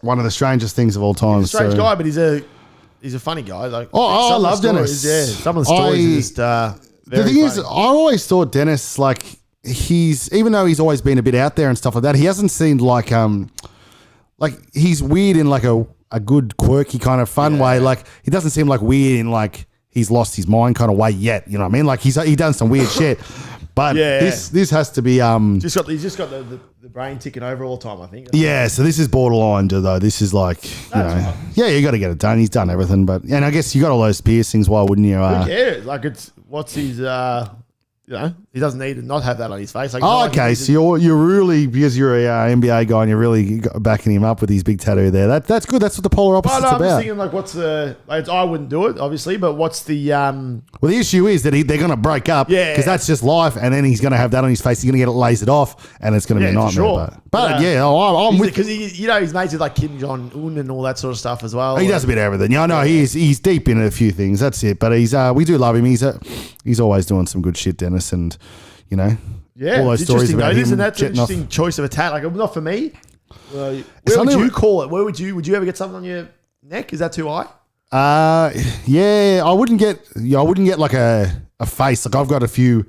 one of the strangest things of all time. he's a strange So- guy, but he's a funny guy. Like, I some of the love Dennis. stories, Yeah, some of the stories are just The very thing is, funny. I always thought Dennis, like, even though he's always been a bit out there and stuff like that, he hasn't seemed like he's weird in like a good, quirky kind of fun way. Like, he doesn't seem like weird in like he's lost his mind kind of way yet. You know what I mean? Like, he's done some weird shit. But this has to be he's just got the brain ticking over all the time, I think. yeah, so this is borderline, though. This is like, you got to get it done. He's done everything, and I guess you got all those piercings. Why wouldn't you? Who cares? Like, what's his he doesn't need to not have that on his face. Like, Oh, okay. So you're really, because you're a NBA guy and you're really backing him up with his big tattoo there. That's good. That's what the polar opposite's I'm just about. thinking, like, what's the? Like, I wouldn't do it, obviously, but what's the? Well, the issue is that they're going to break up. Yeah. Because that's just life, and then he's going to have that on his face. He's going to get it lasered off, and it's going to be a for nightmare. sure. But I'm with. Because he's mates with like Kim Jong Un and all that sort of stuff as well. He does a bit of everything. Yeah, I know he's deep in a few things. That's it. But we do love him. He's always doing some good shit, Dennis, and all those it's stories interesting, about though, him isn't that an jetting off. interesting choice of a tat? Like, not for me. Where would something- you call it? Would you ever get something on your neck? Is that too high? Yeah, I wouldn't get like a face. Like, I've got a few,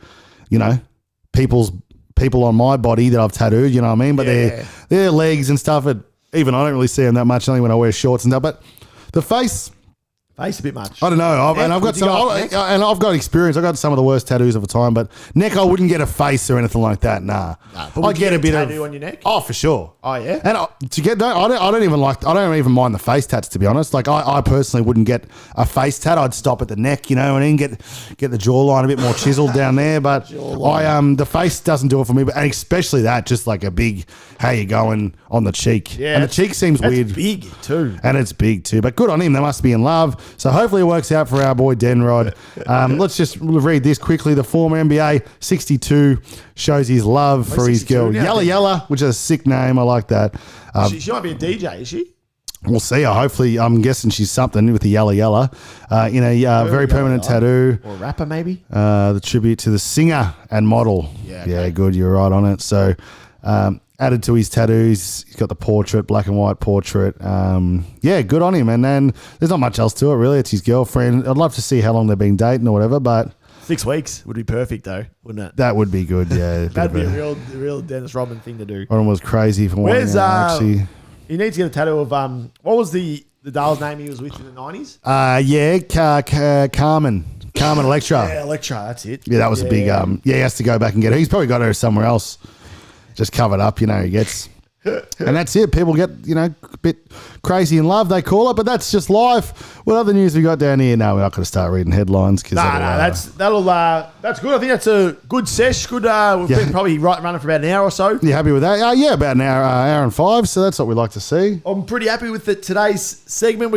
people on my body that I've tattooed, you know what I mean? But their legs and stuff, even I don't really see them that much, only when I wear shorts and stuff. But the face, Face a bit much. I don't know. I've got experience. I've got some of the worst tattoos of the time, but neck, I wouldn't get a face or anything like that. Nah. But I'd get a bit tattoo of on your neck. Oh, for sure. Oh yeah. And I don't even mind the face tats, to be honest. Like, I personally wouldn't get a face tat. I'd stop at the neck, and then get the jawline a bit more chiseled down there. But the face doesn't do it for me. But and especially that, just like a big how you going on the cheek. Yeah, and the cheek seems weird. It's big too. And it's big too. But good on him. They must be in love. So hopefully it works out for our boy D.ROD. Let's just read this quickly. The former NBA 62 shows his love for his 62 girl now, Yella, which is a sick name. I like that. She might be a DJ, is she? We'll see. Hopefully, I'm guessing she's something with the Yella in a very permanent tattoo. Or a rapper, maybe? The tribute to the singer and model. Yeah, good. You're right on it. So, added to his tattoos, he's got the portrait, black and white portrait. Good on him. And then there's not much else to it, really. It's his girlfriend. I'd love to see how long they've been dating or whatever, but 6 weeks would be perfect, though, wouldn't it? that would be good. Yeah, That'd be a real Dennis Rodman thing to do. One was crazy for one. Where's Actually. He needs to get a tattoo of what was the doll's name he was with in the 90s? Carmen Electra. Yeah, Electra, that's it. Yeah, that was a big. He has to go back and get her. He's probably got her somewhere else, just covered up. He gets, and that's it. People get a bit crazy in love, they call it, but that's just life. What other news we got down here? No, we're not going to start reading headlines because that's good. I think that's a good sesh. Good. We've been probably running for about an hour or so. You happy with that? Yeah, about an hour and 5. So that's what we like to see. I'm pretty happy with today's segment.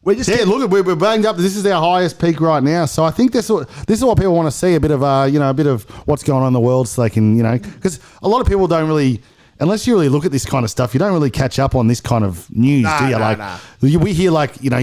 We're just we're banged up. This is our highest peak right now. So I think this is what people want to see, a bit of a bit of what's going on in the world, so they can because a lot of people don't really unless you really look at this kind of stuff, you don't really catch up on this kind of news, do you? We hear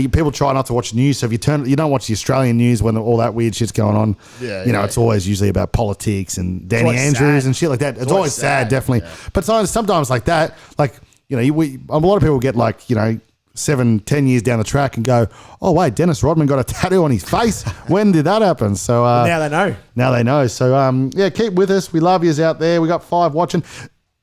people try not to watch news. So if you don't watch the Australian news when all that weird shit's going on. It's always usually about politics and Danny Andrews and shit like that. It's always sad, definitely. Yeah. But sometimes like that, a lot of people get 7-10 years down the track and go, oh wait, Dennis Rodman got a tattoo on his face. When did that happen? So now they know. Now they know. So keep with us. We love yous out there. We got 5 watching.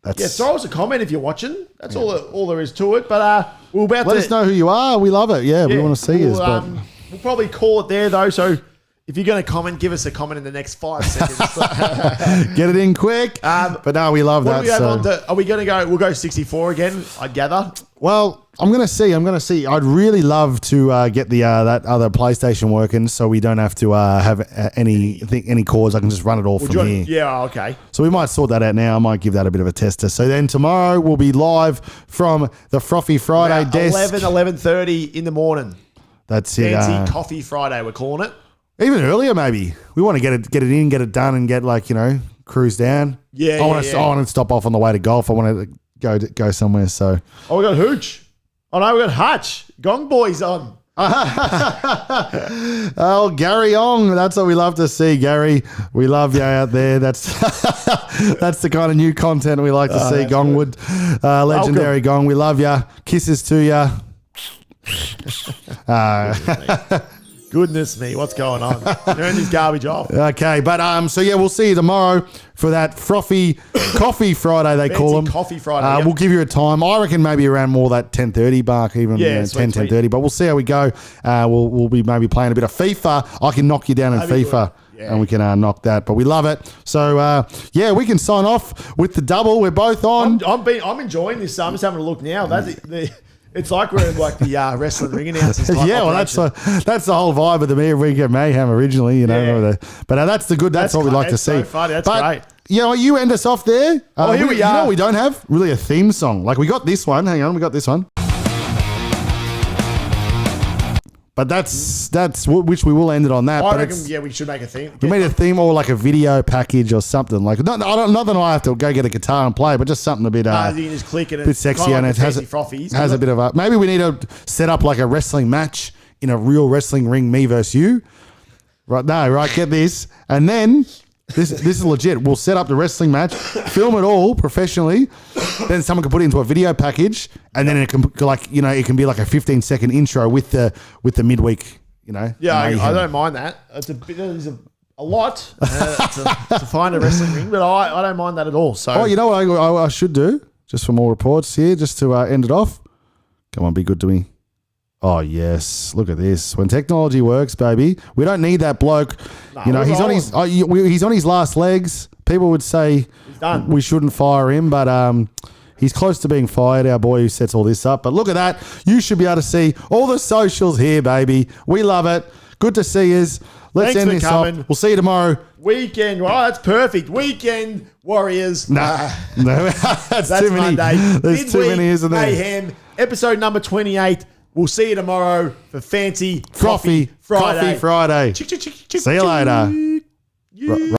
Throw us a comment if you're watching. That's all there is to it. But we're about let us know who you are. We love it. Yeah, we want to see you. We'll probably call it there though. So if you're going to comment, give us a comment in the next 5 seconds. Get it in quick. But no, we love that. Are we going to go? We'll go 64 again, I gather. Well, I'm going to see. I'd really love to get the that other PlayStation working, so we don't have to have any cords. I can just run it all from here. Yeah, okay. So we might sort that out now. I might give that a bit of a tester. So then tomorrow we'll be live from the Frothy Friday desk. 11:30 in the morning. That's it. Fancy Coffee Friday, we're calling it. Even earlier, maybe. We want to get it in, get it done, and get cruise down. Yeah, I want to stop off on the way to golf. I want to go somewhere. So. Oh, we got Hooch. Oh no, we got Hutch. Gong Boy's on. Oh, Gary Ong. That's what we love to see, Gary. We love you out there. That's the kind of new content we like to see. Gongwood, legendary Gong. We love you. Kisses to you. Goodness me, what's going on? Turn this garbage off. Okay, but we'll see you tomorrow for that Frothy Coffee Friday, they call them. Coffee Friday. We'll give you a time. I reckon maybe around more that 10:30 mark, even 10:30. But we'll see how we go. We'll be maybe playing a bit of FIFA. I can knock you down in FIFA. And we can knock that, but we love it. So we can sign off with the double. We're both on. I'm enjoying this. I'm just having a look now. It's like we're in the wrestling ring announcers. That's the whole vibe of the MIDWEEK Mayhem originally, But that's the good. That's what we like to see. So funny. That's great. You end us off there. Here we are. You know, we don't have really a theme song. We got this one. Hang on, we got this one. But that's which we will end it on that. I reckon, we should make a theme. We made a theme or a video package or something. Not that I have to go get a guitar and play, but just something a bit you can just click it. A bit sexy and it has a bit of a. Maybe we need to set up a wrestling match in a real wrestling ring, me versus you. Right? No, right. Get this, and then. This is legit. We'll set up the wrestling match, film it all professionally. Then someone can put it into a video package, and then it can it can be like a 15-second intro with the midweek. Yeah, I don't mind that. It's a lot to find a wrestling ring, but I don't mind that at all. So you know what I should do just for more reports here, just to end it off. Come on, be good to me. Oh, yes. Look at this. When technology works, baby, we don't need that bloke. No, he's on his last legs. People would say we shouldn't fire him, but he's close to being fired, our boy who sets all this up. But look at that. You should be able to see all the socials here, baby. We love it. Good to see you. Let's end this off. We'll see you tomorrow. Weekend. Oh, that's perfect. Weekend Warriors. No, that's too many. Monday. There's too many, isn't there? Mayhem. Episode number 28. We'll see you tomorrow for Fancy Coffee Friday. See you later.